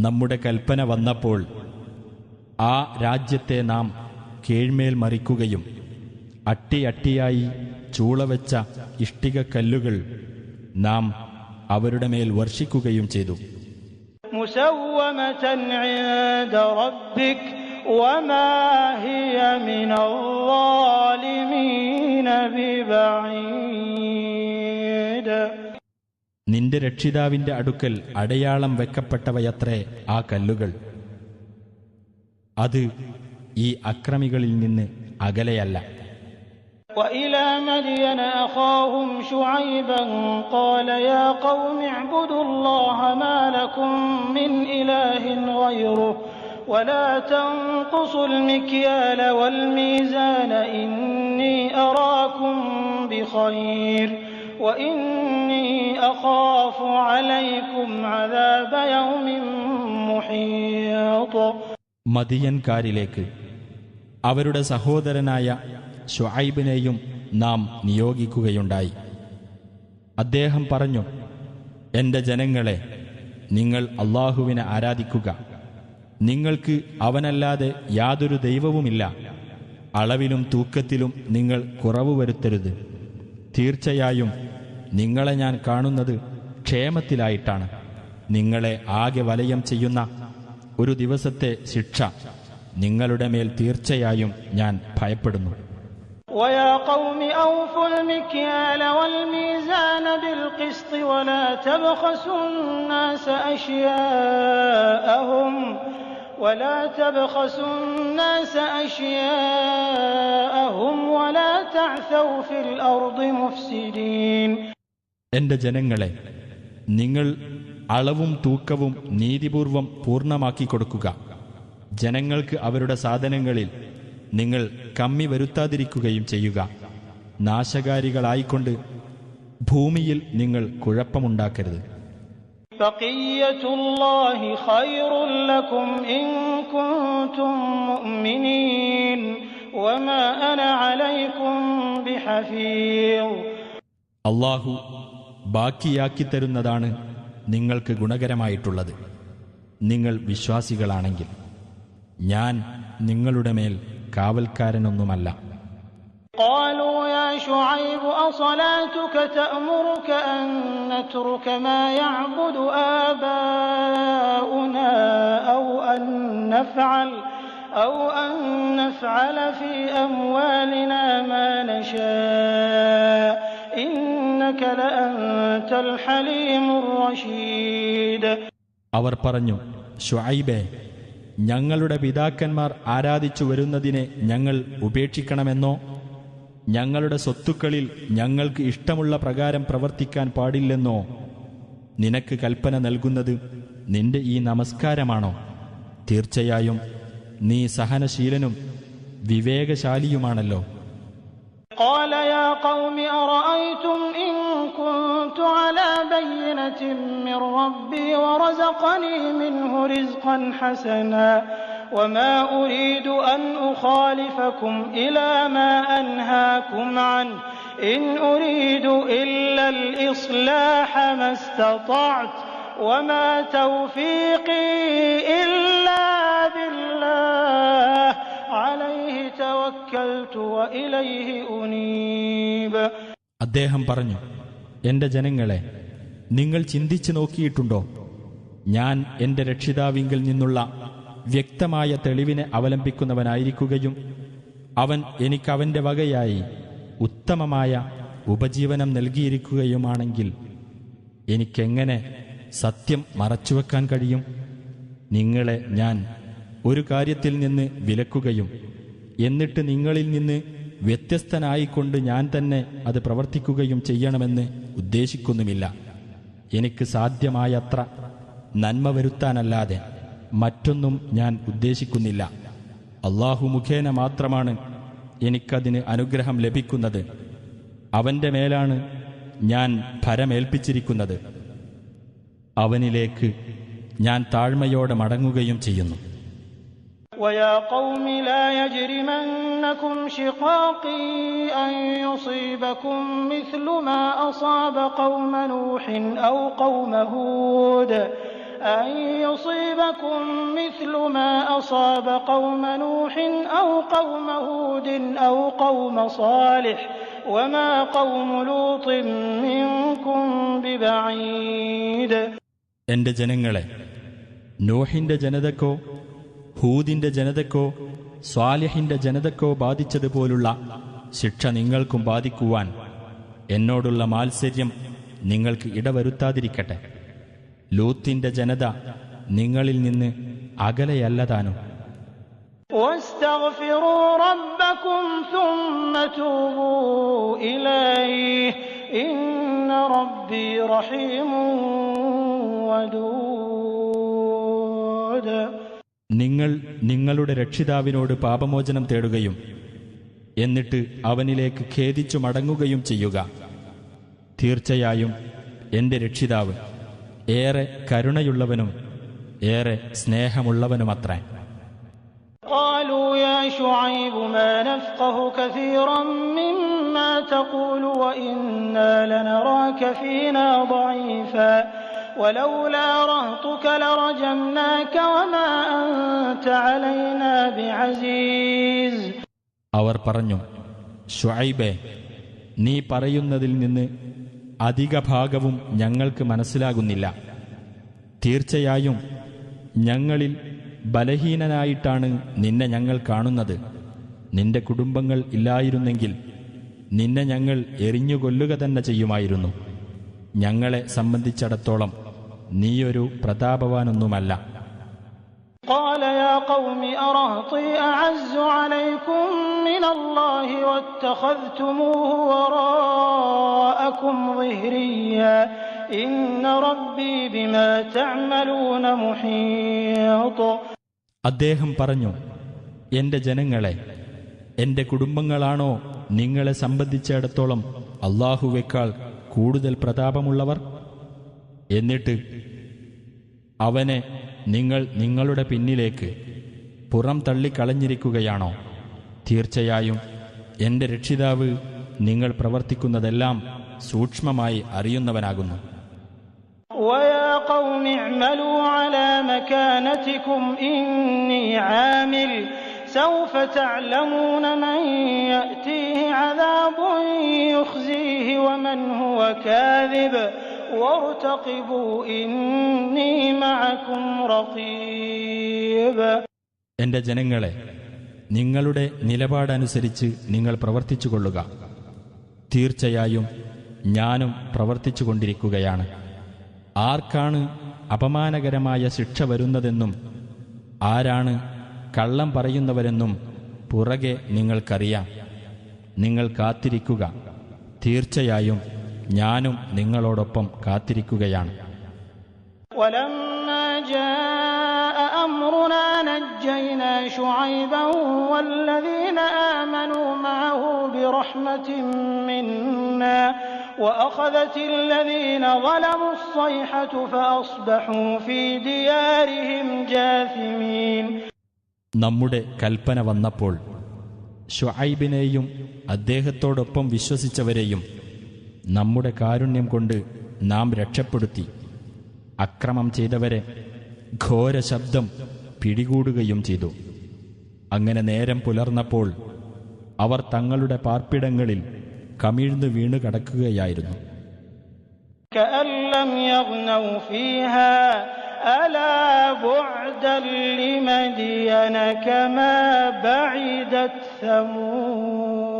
S3: നമ്മുടെ കൽപ്പന വന്നപ്പോൾ ആ രാജ്യത്തെ നാം കീഴ്മേൽ മറിക്കുകയും അട്ടിയട്ടിയായി ചൂളവെച്ച ഇഷ്ടികക്കല്ലുകൾ നാം അവരുടെ മേൽ വർഷിക്കുകയും ചെയ്തു.
S2: മുസവ്വമതൻ ഇൻദ റബ്ബിക വമാ ഹിയ മിനൽ ളാലിമീന ബിബഈദ്.
S3: നിന്റെ രക്ഷിതാവിന്റെ അടുക്കൽ അടയാളം വെക്കപ്പെട്ടവയത്രേ ആ കല്ലുകൾ. അത് ഈ അക്രമികളിൽ നിന്ന് അകലെയല്ല.
S2: وإلى مدين أخاهم شعيبا قال يا قوم اعبدوا الله ما لكم من إله غيره ولا تنقصوا المكيال والميزان إني أراكم بخير وإني أخاف عليكم عذاب يوم محيط.
S3: മദിയൻകാരിലേക്ക് അവരുടെ സഹോദരനായ ശുഐബിനെയും നാം നിയോഗിക്കുകയുണ്ടായി. അദ്ദേഹം പറഞ്ഞു, എന്റെ ജനങ്ങളെ, നിങ്ങൾ അല്ലാഹുവിനെ ആരാധിക്കുക. നിങ്ങൾക്ക് അവനല്ലാതെ യാതൊരു ദൈവവുമില്ല. അളവിലും തൂക്കത്തിലും നിങ്ങൾ കുറവ് വരുത്തരുത്. തീർച്ചയായും നിങ്ങളെ ഞാൻ കാണുന്നത് ക്ഷേമത്തിലായിട്ടാണ്. നിങ്ങളെ ആകെ വലയം ചെയ്യുന്ന ഒരു ദിവസത്തെ ശിക്ഷ നിങ്ങളുടെ മേൽ തീർച്ചയായും ഞാൻ ഭയപ്പെടുന്നു.
S2: ويا قوم أوفوا المكيال والميزان بالقسط ولا تبخسوا الناس أشياءهم ولا تعثوا في الأرض مفسدين.
S3: എന്റെ ജനങ്ങളെ, നിങ്ങൾ അളവും തൂക്കവും നീതിപൂർവം പൂർണ്ണമാക്കി കൊടുക്കുക. ജനങ്ങൾക്ക് അവരുടെ സാധനങ്ങളിൽ നിങ്ങൾ കമ്മി വരുത്താതിരിക്കുകയും ചെയ്യുക. നാശകാരികളായിക്കൊണ്ട് ഭൂമിയിൽ നിങ്ങൾ കുഴപ്പമുണ്ടാക്കരുത്.
S2: ബഖിയ്യത്തുല്ലാഹി ഖൈറുൽ ലക്കും ഇൻ കുൻതും മുഅ്മിനീൻ വമാ അന അലൈക്കും ബിഹഫീർ.
S3: അല്ലാഹു ബാക്കിയാക്കി തരുന്നതാണ് നിങ്ങൾക്ക് ഗുണകരമായിട്ടുള്ളത്, നിങ്ങൾ വിശ്വാസികളാണെങ്കിൽ. ഞാൻ നിങ്ങളുടെ മേൽ കാവൽക്കാരനൊന്നുമല്ല.
S2: قالوا يا شعيب أصلاتك تأمرك أن نترك ما يعبد آباؤنا أو أن نفعل في أموالنا ما نشاء إنك لأنت الحليم الرشيد.
S3: അവർ പറഞ്ഞു, ശുഐബേ, ഞങ്ങളുടെ പിതാക്കന്മാർ ആരാധിച്ചു വരുന്നതിനെ ഞങ്ങൾ ഉപേക്ഷിക്കണമെന്നോ ഞങ്ങളുടെ സ്വത്തുക്കളിൽ ഞങ്ങൾക്ക് ഇഷ്ടമുള്ള പ്രകാരം പ്രവർത്തിക്കാൻ പാടില്ലെന്നോ നിനക്ക് കൽപ്പന നൽകുന്നത് നിന്റെ ഈ നമസ്കാരമാണോ? തീർച്ചയായും നീ സഹനശീലനും വിവേകശാലിയുമാണല്ലോ.
S2: قال يا قوم أرأيتم إن كنت على بينة من ربي ورزقني منه رزقا حسنا وما أريد أن أخالفكم إلى ما أنهاكم عنه إن أريد إلا الإصلاح ما استطعت وما توفيقي إلا بالله عليه توكلت وإليه أنيب.
S3: അദ്ദേഹം പറഞ്ഞു, എന്റെ ജനങ്ങളെ, നിങ്ങൾ ചിന്തിച്ചു നോക്കിയിട്ടുണ്ടോ? ഞാൻ എന്റെ രക്ഷിതാവിങ്കിൽ നിന്നുള്ള വ്യക്തമായ തെളിവിനെ അവലംബിക്കുന്നവനായിരിക്കുകയും അവൻ എനിക്കവന്റെ വകയായി ഉത്തമമായ ഉപജീവനം നൽകിയിരിക്കുകയുമാണെങ്കിൽ എനിക്കെങ്ങനെ സത്യം മറച്ചുവെക്കാൻ കഴിയും? നിങ്ങളെ ഞാൻ ഒരു കാര്യത്തിൽ നിന്ന് വിലക്കുകയും എന്നിട്ട് നിങ്ങളിൽ നിന്ന് വ്യത്യസ്തനായിക്കൊണ്ട് ഞാൻ തന്നെ അത് പ്രവർത്തിക്കുകയും ചെയ്യണമെന്ന് ഉദ്ദേശിക്കുന്നുമില്ല. എനിക്ക് സാധ്യമായത്ര നന്മ വരുത്താനല്ലാതെ മറ്റൊന്നും ഞാൻ ഉദ്ദേശിക്കുന്നില്ല. അല്ലാഹു മുഖേന മാത്രമാണ് എനിക്കതിന് അനുഗ്രഹം ലഭിക്കുന്നത്. അവന്റെ മേലാണ് ഞാൻ ഭരമേൽപ്പിച്ചിരിക്കുന്നത്. അവനിലേക്ക് ഞാൻ താഴ്മയോടെ മടങ്ങുകയും ചെയ്യുന്നു.
S2: ويا قوم لا يجرمنكم شقاقي أن يصيبكم مثل ما أصاب قوم نوح أو قوم هود أو قوم هود أو قوم صالح وما قوم لوط منكم ببعيد.
S3: എന്റെ ജനങ്ങളെ, നോഹിന്റെ ജനതക്കോ ഹൂദിന്റെ ജനതക്കോ സ്വാലിഹിന്റെ ജനതക്കോ ബാധിച്ചതുപോലുള്ള ശിക്ഷ നിങ്ങൾക്കും ബാധിക്കുവാൻ എന്നോടുള്ള മാത്സര്യം നിങ്ങൾക്ക് ഇടവരുത്താതിരിക്കട്ടെ. ലൂത്തിന്റെ ജനത നിങ്ങളിൽ നിന്ന് അകലെയല്ലതാനും.
S2: واستغفروا ربكم ثم توبوا إليه إن ربي رحيم ودود.
S3: നിങ്ങൾ നിങ്ങളുടെ രക്ഷിതാവിനോട് പാപമോചനം തേടുകയും എന്നിട്ട് അവനിലേക്ക് ഖേദിച്ചു മടങ്ങുകയും ചെയ്യുക. തീർച്ചയായും എന്റെ രക്ഷിതാവ് ഏറെ കരുണയുള്ളവനും ഏറെ സ്നേഹമുള്ളവനുമത്രേ.
S2: قالوا يا شعيب ما نفقه كثيرا مما تقول وإنا لنراك فينا ضعيفا ولولا رهطك لرجمناك وما أنت علينا بعزيز.
S3: അവർ പറഞ്ഞു, ശുഐബേ, നീ പറയുന്നതിൽ നിന്ന് അധിക ഭാഗവും ഞങ്ങൾക്ക് മനസ്സിലാകുന്നില്ല. തീർച്ചയായും ഞങ്ങളിൽ ബലഹീനനായിട്ടാണ് നിന്നെ ഞങ്ങൾ കാണുന്നത്. നിന്റെ കുടുംബങ്ങൾ ഇല്ലായിരുന്നെങ്കിൽ നിന്നെ ഞങ്ങൾ എറിഞ്ഞുകൊല്ലുക തന്നെ ചെയ്യുമായിരുന്നു. ഞങ്ങളെ സംബന്ധിച്ചിടത്തോളം നീയൊരു പ്രതാപവാനൊന്നുമല്ല.
S2: قال يا قوم أرهطي أعز عليكم من الله واتخذتموه وراءكم ظهريا إن ربي بما تعملون محيط.
S3: അദ്ദേഹം പറഞ്ഞു, എന്റെ ജനങ്ങളെ, എന്റെ കുടുംബങ്ങളാണോ നിങ്ങളെ സംബന്ധിച്ചിടത്തോളം അല്ലാഹുവേക്കാൾ കൂടുതൽ പ്രതാപമുള്ളവർ? എന്നിട്ട് അവനെ നിങ്ങൾ നിങ്ങളുടെ പിന്നിലേക്ക് പുറം തള്ളിക്കളഞ്ഞിരിക്കുകയാണോ? തീർച്ചയായും എന്റെ രക്ഷിതാവ് നിങ്ങൾ പ്രവർത്തിക്കുന്നതെല്ലാം സൂക്ഷ്മമായി അറിയുന്നവനാകുന്നു.
S2: ويا قوم اعملوا على مكانتكم إني عامل سوف تعلمون من يأتيه عذاب يخزيه ومن هو كاذب وارتقبوا إني معكم رقيب.
S3: എന്റെ ജനങ്ങളെ, നിങ്ങളുടെ നിലപാടനുസരിച്ച് നിങ്ങൾ പ്രവർത്തിച്ചുകൊള്ളുക. തീർച്ചയായും ഞാനും പ്രവർത്തിച്ചുകൊണ്ടിരിക്കുകയാണ്. ആർക്കാണ് അപമാനകരമായ ശിക്ഷ വരുന്നതെന്നും ആരാണ് കള്ളം പറയുന്നവരെന്നും പുറകെ നിങ്ങൾക്കറിയാം. നിങ്ങൾ കാത്തിരിക്കുക. തീർച്ചയായും ഞാനും നിങ്ങളോടൊപ്പം കാത്തിരിക്കുകയാണ്.
S2: ولما جاء أمرنا نجينا شعيبا والذين آمنوا معه برحمة منا وأخذت الذين ظلموا الصيحة فأصبحوا في ديارهم جاثمين.
S3: നമ്മുടെ കൽപ്പന വന്നപ്പോൾ ശുഐബിനെയും അദ്ദേഹത്തോടൊപ്പം വിശ്വസിച്ചവരെയും നമ്മുടെ കാരുണ്യം കൊണ്ട് നാം രക്ഷപ്പെടുത്തി. അക്രമം ചെയ്തവരെ ഘോര ശബ്ദം പിടികൂടുകയും ചെയ്തു. അങ്ങനെ നേരം പുലർന്നപ്പോൾ അവർ തങ്ങളുടെ പാർപ്പിടങ്ങളിൽ കമിഴ്ന്നു വീണു കടക്കുകയായിരുന്നു.
S2: كأن لم يغنوا فيها ألا بعدا لمدين كما بعدت ثمود.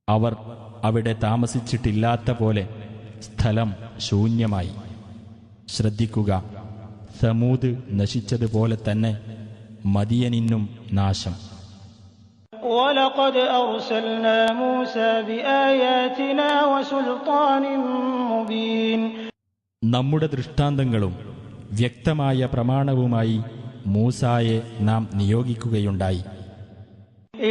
S3: അവർ അവിടെ താമസിച്ചിട്ടില്ലാത്ത പോലെ സ്ഥലം ശൂന്യമായി. ശ്രദ്ധിക്കുക, സമൂദ് നശിച്ചതുപോലെ തന്നെ മദിയനിന്നും നാശം.
S2: ولقد أرسلنا موسى بآياتنا وسلطان مبين.
S3: നമ്മുടെ ദൃഷ്ടാന്തങ്ങളും വ്യക്തമായ പ്രമാണവുമായി മൂസായെ നാം നിയോഗിക്കുകയുണ്ടായി.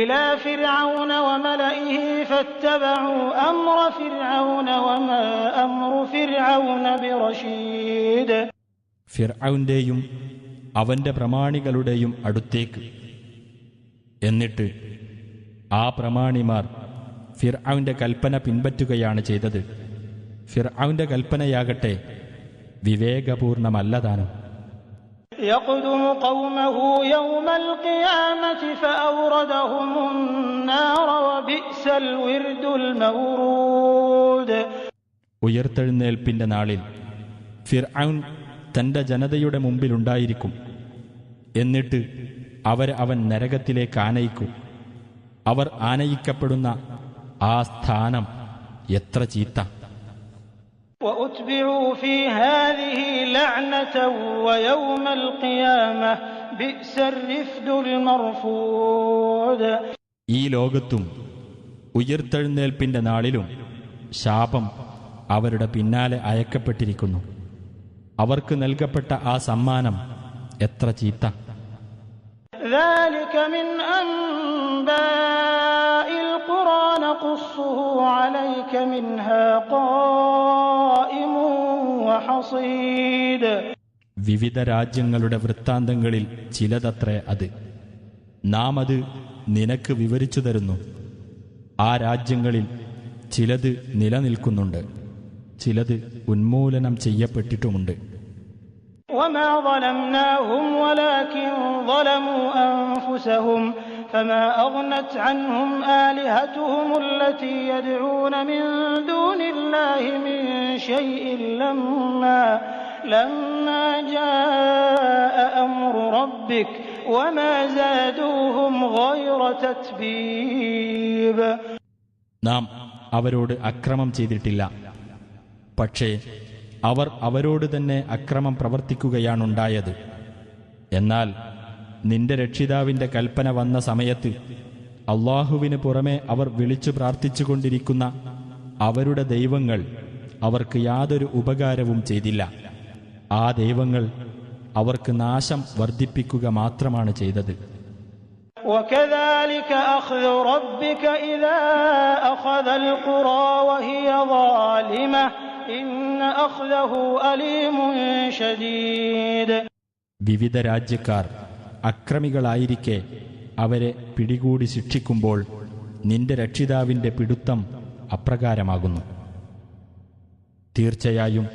S2: إلى فرعون وملئه فاتبعوا أمر فرعون وما أمر فرعون برشيد.
S3: ഫിർഔന്റെയും അവന്റെ പ്രമാണികളുടെയും അടുത്തേക്ക്. എന്നിട്ട് ആ പ്രമാണിമാർ ഫിർഔന്റെ കൽപ്പന പിൻപറ്റുകയാണ് ചെയ്തത്. ഫിർഔന്റെ കൽപ്പനയാകട്ടെ വിവേകപൂർണമല്ലതാനും.
S2: يقدم قومه يوم القيامة فأوردهم النار وبئس الورد المورود.
S3: ഉയർത്തെഴുന്നേൽപ്പിന്റെ നാളിൽ ഫിർഔൻ തന്റെ ജനതയുടെ മുമ്പിലുണ്ടായിരിക്കും. എന്നിട്ട് അവൻ നരകത്തിലേക്ക് ആനയിക്കും. അവർ ആനയിക്കപ്പെടുന്ന ആ സ്ഥാനം എത്ര ചീത്ത!
S2: وأتبعوا في هذه لعنة ويوم القيامة بئس الرفد المرفود.
S3: ഈ ലോകത്തും ഉയർത്തെഴുന്നേൽപ്പിന്റെ നാളിലും ശാപം അവരുടെ പിന്നാലെ അയക്കപ്പെട്ടിരിക്കുന്നു. അവർക്ക് നൽകപ്പെട്ട ആ സമ്മാനം എത്ര ചീത്ത!
S2: ذلك من أنباء القرى نقصه عليك منها قائم وحصيد.
S3: വിവിധ രാജ്യങ്ങളുടെ വൃത്താന്തങ്ങളിൽ ചിലതത്രേ അത്. നാം അത് നിനക്ക് വിവരിച്ചു തരുന്നു. ആ രാജ്യങ്ങളിൽ ചിലത് നിലനിൽക്കുന്നുണ്ട്, ചിലത് ഉന്മൂലനം ചെയ്യപ്പെട്ടിട്ടുമുണ്ട്.
S2: وما ظلمناهم ولكن ظلموا أنفسهم فما أغنت عنهم آلهتهم التي يدعون من دون الله من شيء لما جاء أمر ربك وما زادوهم غير تتبيب.
S3: നാം അവരോട് അക്രമം ചെയ്തിട്ടില്ല, പക്ഷേ അവർ അവരോട് തന്നെ അക്രമം പ്രവർത്തിക്കുകയാണുണ്ടായത്. എന്നാൽ നിന്റെ രക്ഷിതാവിന്റെ കൽപ്പന വന്ന സമയത്ത് അള്ളാഹുവിന് പുറമെ അവർ വിളിച്ചു പ്രാർത്ഥിച്ചുകൊണ്ടിരിക്കുന്ന അവരുടെ ദൈവങ്ങൾ അവർക്ക് യാതൊരു ഉപകാരവും ചെയ്തില്ല. ആ ദൈവങ്ങൾ അവർക്ക് നാശം വർദ്ധിപ്പിക്കുക മാത്രമാണ് ചെയ്തത്.
S2: وكذلك أخذ ربك إذا أخذ القرى وهي ظالمة إن أخذه أليم شديد.
S3: വിവിധ രാജ്യക്കാർ അക്രമികളായിരിക്കെ അവരെ പിടികൂടി ശിക്ഷിക്കുമ്പോൾ നിന്റെ രക്ഷിതാവിന്റെ പിടുത്തം അപ്രകാരമാകുന്നു. തീർച്ചയായും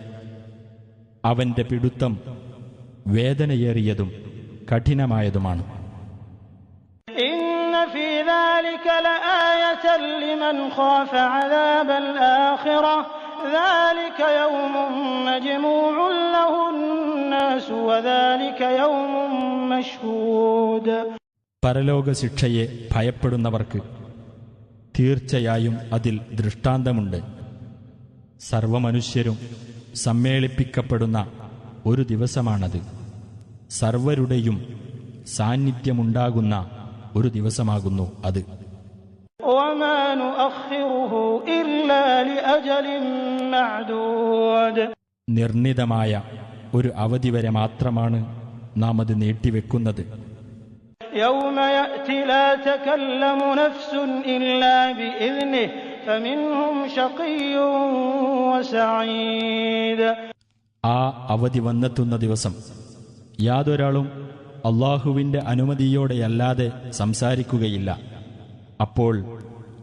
S3: അവന്റെ പിടുത്തം വേദനയേറിയതും കഠിനമായതുമാണ്.
S2: إن في ذلك لآية لمن خاف عذاب الآخرة ذلك يوم مجموع له الناس وذلك يوم مشهود.
S3: പരലോക ശിക്ഷയെ ഭയപ്പെടുന്നവർക്ക് തീർച്ചയായും അതിൽ ദൃഷ്ടാന്തമുണ്ട്. സർവമനുഷ്യരും സമ്മേളിപ്പിക്കപ്പെടുന്ന ഒരു ദിവസമാണത്. സർവരുടെയും സാന്നിധ്യമുണ്ടാകുന്ന ഒരു ദിവസമാകുന്നു അത്.
S2: وما نؤخره إلا لأجل معدود.
S3: നിർണിതമായ ഒരു അവധി വരെ മാത്രമാണ് നാം അത് നീട്ടിവെക്കുന്നത്.
S2: يوم يأتي لا تكلم نفس إلا بإذنه فمنهم شقي وسعيد.
S3: ആ അവധി വന്നെത്തുന്ന ദിവസം യാതൊരാളും അള്ളാഹുവിന്റെ അനുമതിയോടെയല്ലാതെ സംസാരിക്കുകയില്ല. അപ്പോൾ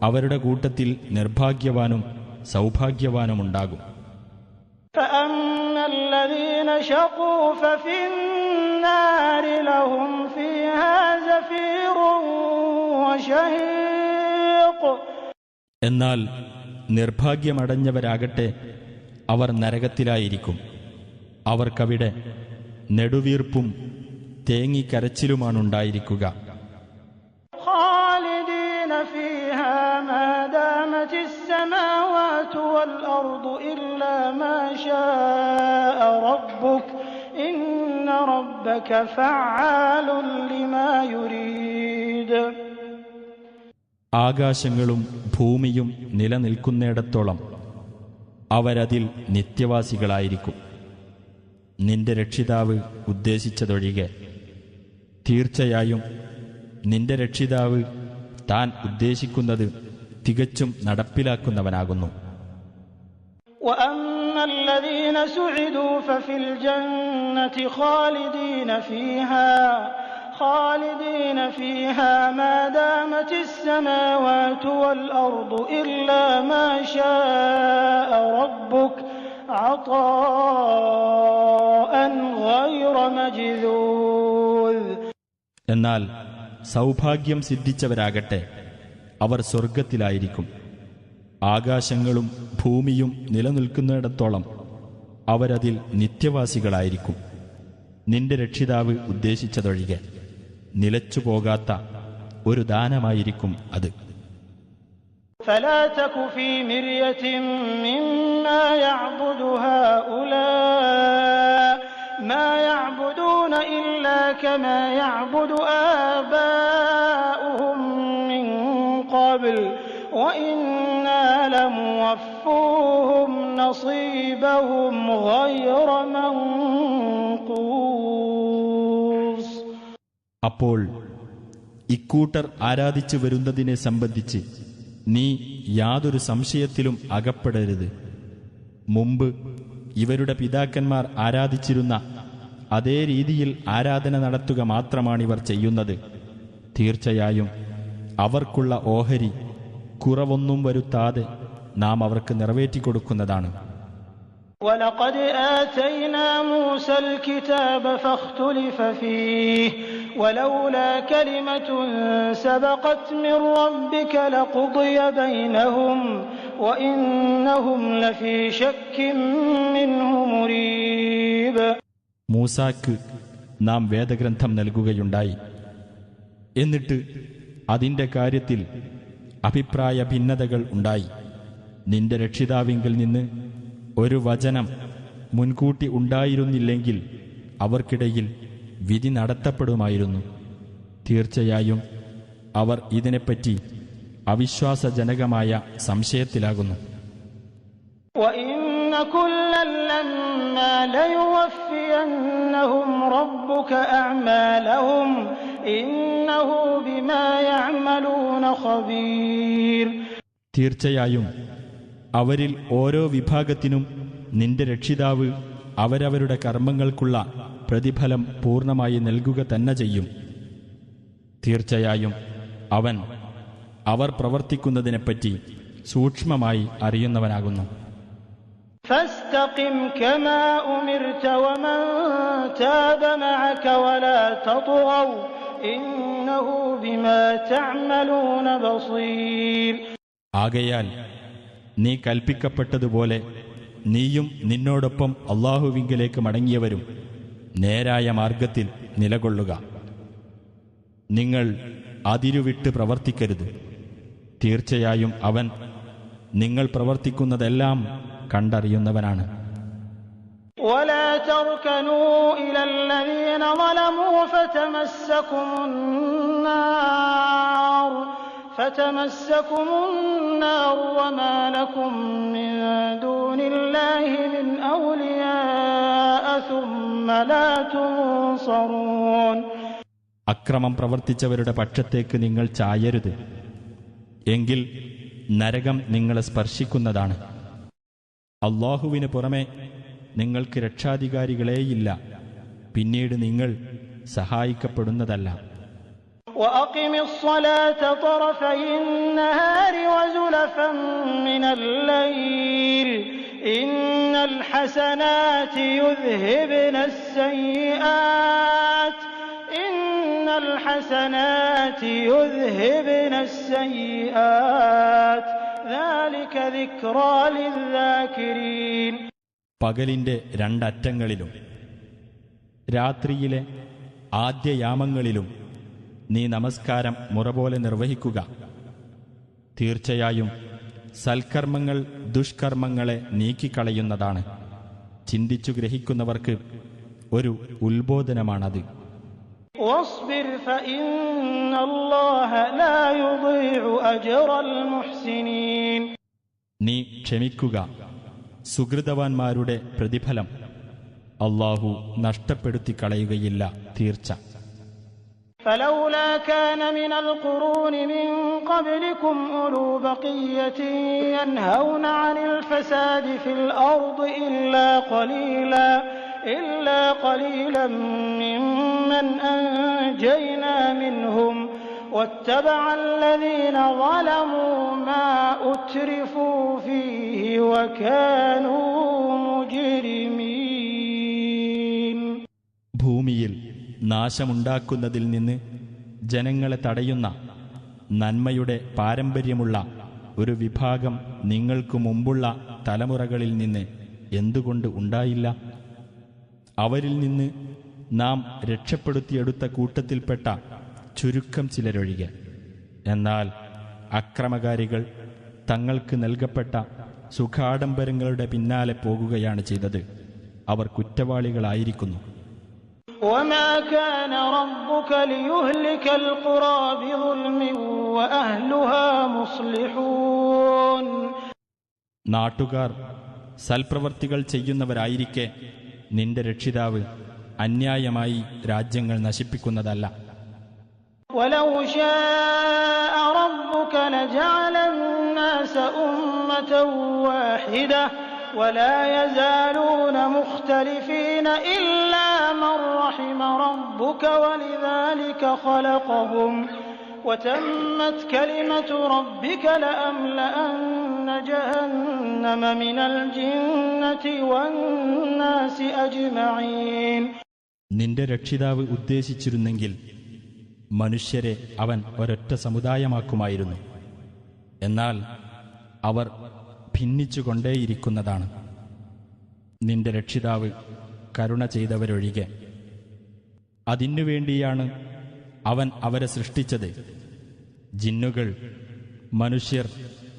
S3: അവരുടെ കൂട്ടത്തിൽ നിർഭാഗ്യവാനും സൗഭാഗ്യവാനുമുണ്ടാകും.
S2: فأما الذين شقوا ففي النار لهم فيها زفير وشهيق.
S3: എന്നാൽ നിർഭാഗ്യമടഞ്ഞവരാകട്ടെ അവർ നരകത്തിലായിരിക്കും. അവർക്കവിടെ നെടുവീർപ്പും തേങ്ങിക്കരച്ചിലുമാണുണ്ടായിരിക്കുക.
S2: خالدين فيها ما دامت السماوات والأرض إلا ما شاء ربك إن ربك فعال لما يريد.
S3: ആകാശങ്ങളും ഭൂമിയും നിലനിൽക്കുന്നിടത്തോളം അവരതിൽ നിത്യവാസികളായിരിക്കും. നിന്റെ രക്ഷിതാവ് ഉദ്ദേശിച്ചതൊഴികെ. തീർച്ചയായും നിന്റെ രക്ഷിതാവ് താൻ ഉദ്ദേശിക്കുന്നത് തികച്ചും നടപ്പിലാക്കുന്നവനാകുന്നു.
S2: وأما الذين سعدوا ففي الجنة خالدين فيها ما دامت السماوات والأرض إلا ما شاء ربك عطاء غير مجذوذ.
S3: എന്നാൽ സൗഭാഗ്യം സിദ്ധിച്ചവരാകട്ടെ അവർ സ്വർഗത്തിലായിരിക്കും. ആകാശങ്ങളും ഭൂമിയും നിലനിൽക്കുന്നിടത്തോളം അവരതിൽ നിത്യവാസികളായിരിക്കും. നിന്റെ രക്ഷിതാവ് ഉദ്ദേശിച്ചതൊഴികെ നിലച്ചുപോകാത്ത ഒരു ദാനമായിരിക്കും അത്.
S2: فلا تك في مرية مما يعبد هؤلاء ما يعبدون إلا كما يعبد آباؤهم من قبل وإنا لموفوهم نصيبهم غير منقوص.
S3: അപ്പോൾ ഇക്കൂട്ടർ ആരാധിച്ചു വരുന്നതിനെ സംബന്ധിച്ച് നീ യാതൊരു സംശയത്തിലും അകപ്പെടരുത്. മുമ്പ് ഇവരുടെ പിതാക്കന്മാർ ആരാധിച്ചിരുന്ന അതേ രീതിയിൽ ആരാധന നടത്തുക മാത്രമാണിവർ ചെയ്യുന്നത്. തീർച്ചയായും അവർക്കുള്ള ഓഹരി കുറവൊന്നും വരുത്താതെ നാം അവർക്ക് നിറവേറ്റിക്കൊടുക്കുന്നതാണ്.
S2: ولقد آتينا موسى الكتاب فاختلف فيه ولولا كلمة سبقت من ربك لقضي بينهم وإنهم لفي شك منه مريب.
S3: മൂസാക്ക് നാം വേദഗ്രന്ഥം നൽകുകയുണ്ടായി. എന്നിട്ട് അതിൻ്റെ കാര്യത്തിൽ അഭിപ്രായ ഭിന്നതകൾ ഉണ്ടായി. നിന്റെ രക്ഷിതാവിങ്കിൽ നിന്ന് ഒരു വചനം മുൻകൂട്ടി ഉണ്ടായിരുന്നില്ലെങ്കിൽ അവർക്കിടയിൽ വിധി നടത്തപ്പെടുമായിരുന്നു. തീർച്ചയായും അവർ ഇതിനെപ്പറ്റി അവിശ്വാസജനകമായ സംശയത്തിലാകുന്നു.
S2: وَإِنَّ كُلًّا لَّمَّا لَيُوَفِّيَنَّهُمْ رَبُّكَ أَعْمَالَهُمْ إِنَّهُ بِمَا يَعْمَلُونَ خَبِيرٌ.
S3: തീർച്ചയായും അവരിൽ ഓരോ വിഭാഗത്തിനും നിന്റെ രക്ഷിതാവ് അവരവരുടെ കർമ്മങ്ങൾക്കുള്ള പ്രതിഫലം പൂർണ്ണമായി നൽകുക തന്നെ ചെയ്യും. തീർച്ചയായും അവൻ അവർ പ്രവർത്തിക്കുന്നതിനെപ്പറ്റി സൂക്ഷ്മമായി അറിയുന്നവനാകുന്നു.
S2: فاستقم كما أمرت ومن تاب معك ولا تطغوا إنه بما تعملون بصير.
S3: ആകയാൽ നീ കൽപ്പിക്കപ്പെട്ടതുപോലെ നീയും നിന്നോടൊപ്പം അല്ലാഹുവിങ്കലേക്ക് മടങ്ങിയവരും നേരായ മാർഗത്തിൽ നിലകൊള്ളുക. നിങ്ങൾ അതിരുവിട്ട് പ്രവർത്തിക്കരുത്. തീർച്ചയായും അവൻ നിങ്ങൾ പ്രവർത്തിക്കുന്നതെല്ലാം കണ്ടറിയുന്നവനാണ്.
S2: ولا تركنوا إلى الذين ظلموا فتمسكم النار وما لكم من دون الله من أولياء ثم لا تنصرون.
S3: അക്രമം പ്രവർത്തിച്ചവരുടെ പക്ഷത്തേക്ക് നിങ്ങൾ ചായരുത്. എങ്കിൽ നരകം നിങ്ങളെ സ്പർശിക്കുന്നതാണ്. അല്ലാഹുവിന് പുറമെ നിങ്ങൾക്ക് രക്ഷാധികാരികളേയില്ല. പിന്നീട് നിങ്ങൾ സഹായിക്കപ്പെടുന്നതല്ല.
S2: وأقم الصلاة طرفي النهار وزلفا من الليل إن الحسنات يذهبن السيئات ذلك ذكرى للذاكرين.
S3: പകലിന്റെ രണ്ടറ്റങ്ങളിലും രാത്രിയിലെ ആദ്യയാമങ്ങളിലും നീ നമസ്കാരം മുറപോലെ നിർവഹിക്കുക. തീർച്ചയായും സൽക്കർമ്മങ്ങൾ ദുഷ്കർമ്മങ്ങളെ നീക്കിക്കളയുന്നതാണ്. ചിന്തിച്ചു ഗ്രഹിക്കുന്നവർക്ക് ഒരു ഉത്ബോധനമാണത്.
S2: واصبر فإن الله لا يضيع أجر المحسنين.
S3: നീ ക്ഷമിക്കുക. സുഹൃതവാന്മാരുടെ പ്രതിഫലം അല്ലാഹു നഷ്ടപ്പെടുത്തി കളയുകയില്ല. തീർച്ച.
S2: فلولا كان من القرون من قبلكم أولو بقية ينهون عن الفساد في الأرض إلا قليلا ممن أنجينا منهم واتبع الذين ظلموا ما أترفوا فيه وكانوا مجرمين.
S3: ഭൂമിയിൽ നാശമുണ്ടാക്കുന്നതിൽ നിന്ന് ജനങ്ങളെ തടയുന്ന നന്മയുടെ പാരമ്പര്യമുള്ള ഒരു വിഭാഗം നിങ്ങൾക്ക് മുമ്പുള്ള തലമുറകളിൽ നിന്ന് എന്തുകൊണ്ട് ഉണ്ടായില്ല? അവരിൽ നിന്ന് നാം രക്ഷപ്പെടുത്തിയെടുത്ത കൂട്ടത്തിൽപ്പെട്ട ചുരുക്കം ചിലരൊഴികെ. എന്നാൽ അക്രമകാരികൾ തങ്ങൾക്ക് നൽകപ്പെട്ട സുഖാഡംബരങ്ങളുടെ പിന്നാലെ പോകുകയാണ് ചെയ്തത്. അവർ കുറ്റവാളികളായിരിക്കുന്നു.
S2: وما كان ربك ليهلك القرى بظلم وأهلها مصلحون.
S3: നാട്ടുകാർ സൽപ്രവർത്തികൾ ചെയ്യുന്നവരായിരിക്കെ നിന്റെ രക്ഷിതാവ് അന്യായമായി രാജ്യങ്ങൾ നശിപ്പിക്കുന്നതല്ല.
S2: ولو شاء ربك لجعل الناس أمة واحدة ولا يزالون مختلفين إلا من رحم ربك ولذلك خلقهم وتمت كلمة ربك لأملأن جهنم من الجنة والناس أجمعين.
S3: നിന്റെ രക്ഷിതാവ് ഉദ്ദേശിച്ചിരുന്നെങ്കിൽ മനുഷ്യരെ അവൻ ഒരൊറ്റ സമുദായമാക്കുമായിരുന്നു. എന്നാൽ അവർ ഭിന്നിച്ചുകൊണ്ടേയിരിക്കുന്നതാണ്. നിന്റെ രക്ഷിതാവ് കരുണ ചെയ്തവരൊഴികെ. അതിനുവേണ്ടിയാണ് അവൻ അവരെ സൃഷ്ടിച്ചത് ജിന്നുകൾ, മനുഷ്യർ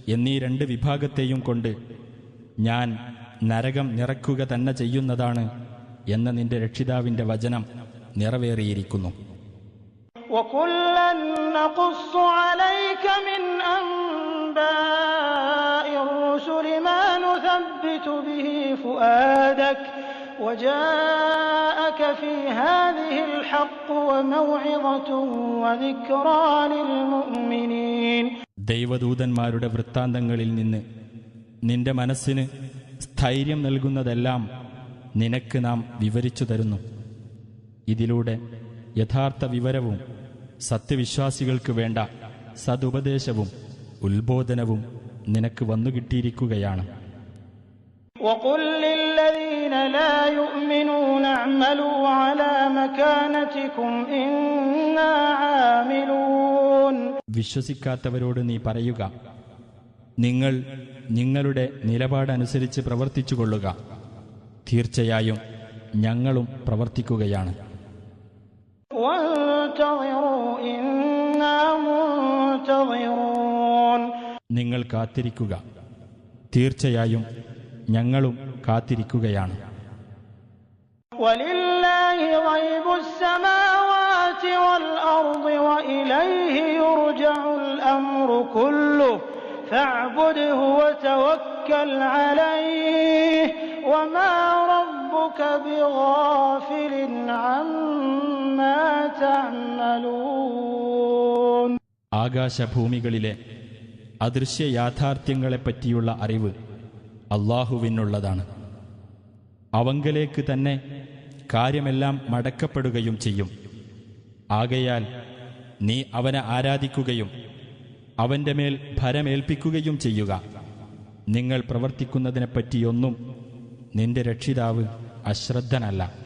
S3: എന്നീ 2 വിഭാഗത്തെയും കൊണ്ട് ഞാൻ നരകം നിറയ്ക്കുക തന്നെ ചെയ്യുന്നതാണ് എന്ന നിന്റെ രക്ഷിതാവിന്റെ വചനം നിറവേറിയിരിക്കുന്നു.
S2: وَكُلًّا نَّقُصُّ عَلَيْكَ مِنْ أَنبَاءِ الرُّسُلِ مَا نُثَبِّتُ بِهِ فُؤَادَكَ وَجَاءَكَ فِي هَٰذِهِ الْحَقُّ وَمَوْعِظَةٌ وَذِكْرَىٰ لِلْمُؤْمِنِينَ.
S3: ദൈവദൂതന്മാരുടെ വൃത്താന്തങ്ങളിൽ നിന്ന് നിന്റെ മനസ്സിന് സ്ഥൈര്യം നൽകുന്നതെല്ലാം നിനക്ക് നാം വിവരിച്ചു തരുന്നു. ഇതിലൂടെ യഥാർത്ഥ വിവരവും സത്യവിശ്വാസികൾക്ക് വേണ്ട സതുപദേശവും ഉത്ബോധനവും നിനക്ക് വന്നുകിട്ടിയിരിക്കുകയാണ്.
S2: وَقُل لِّلَّذِينَ لَا يُؤْمِنُونَ اعْمَلُوا عَلَىٰ مَكَانَتِكُمْ إِنَّا عَامِلُونَ.
S3: വിശ്വസിക്കാത്തവരോട് നീ പറയുക, നിങ്ങൾ നിങ്ങളുടെ നിലപാടനുസരിച്ച് പ്രവർത്തിച്ചുകൊള്ളുക. തീർച്ചയായും ഞങ്ങളും പ്രവർത്തിക്കുകയാണ്.
S2: وَانتَظِرُوا إِنَّا مُنتَظِرُونَ.
S3: നിങ്ങൾ കാത്തിരിക്കുക, തീർച്ചയായും ഞങ്ങളും കാത്തിരിക്കുകയാണ്.
S2: وَلِلَّهِ غَيْبُ السَّمَاوَاتِ وَالْأَرْضِ وَإِلَيْهِ يُرْجَعُ الْأَمْرُ كُلُّهُ فَاعْبُدْهُ وَتَوَكَّلْ عَلَيْهِ وَمَا رَبُّكَ بِغَافِلٍ عَمَّا تَعْمَلُونَ.
S3: ആകാശഭൂമികളിലെ അദൃശ്യ യാഥാർത്ഥ്യങ്ങളെപ്പറ്റിയുള്ള അറിവ് അല്ലാഹുവിനുള്ളതാണ്. അവങ്കലേക്ക് തന്നെ കാര്യമെല്ലാം മടക്കപ്പെടുകയും ചെയ്യും. ആകയാൽ നീ അവനെ ആരാധിക്കുകയും അവന്റെ മേൽ ഭരമേൽപ്പിക്കുകയും ചെയ്യുക. നിങ്ങൾ പ്രവർത്തിക്കുന്നതിനെപ്പറ്റിയൊന്നും നിന്റെ രക്ഷിതാവ് അശ്രദ്ധനല്ല.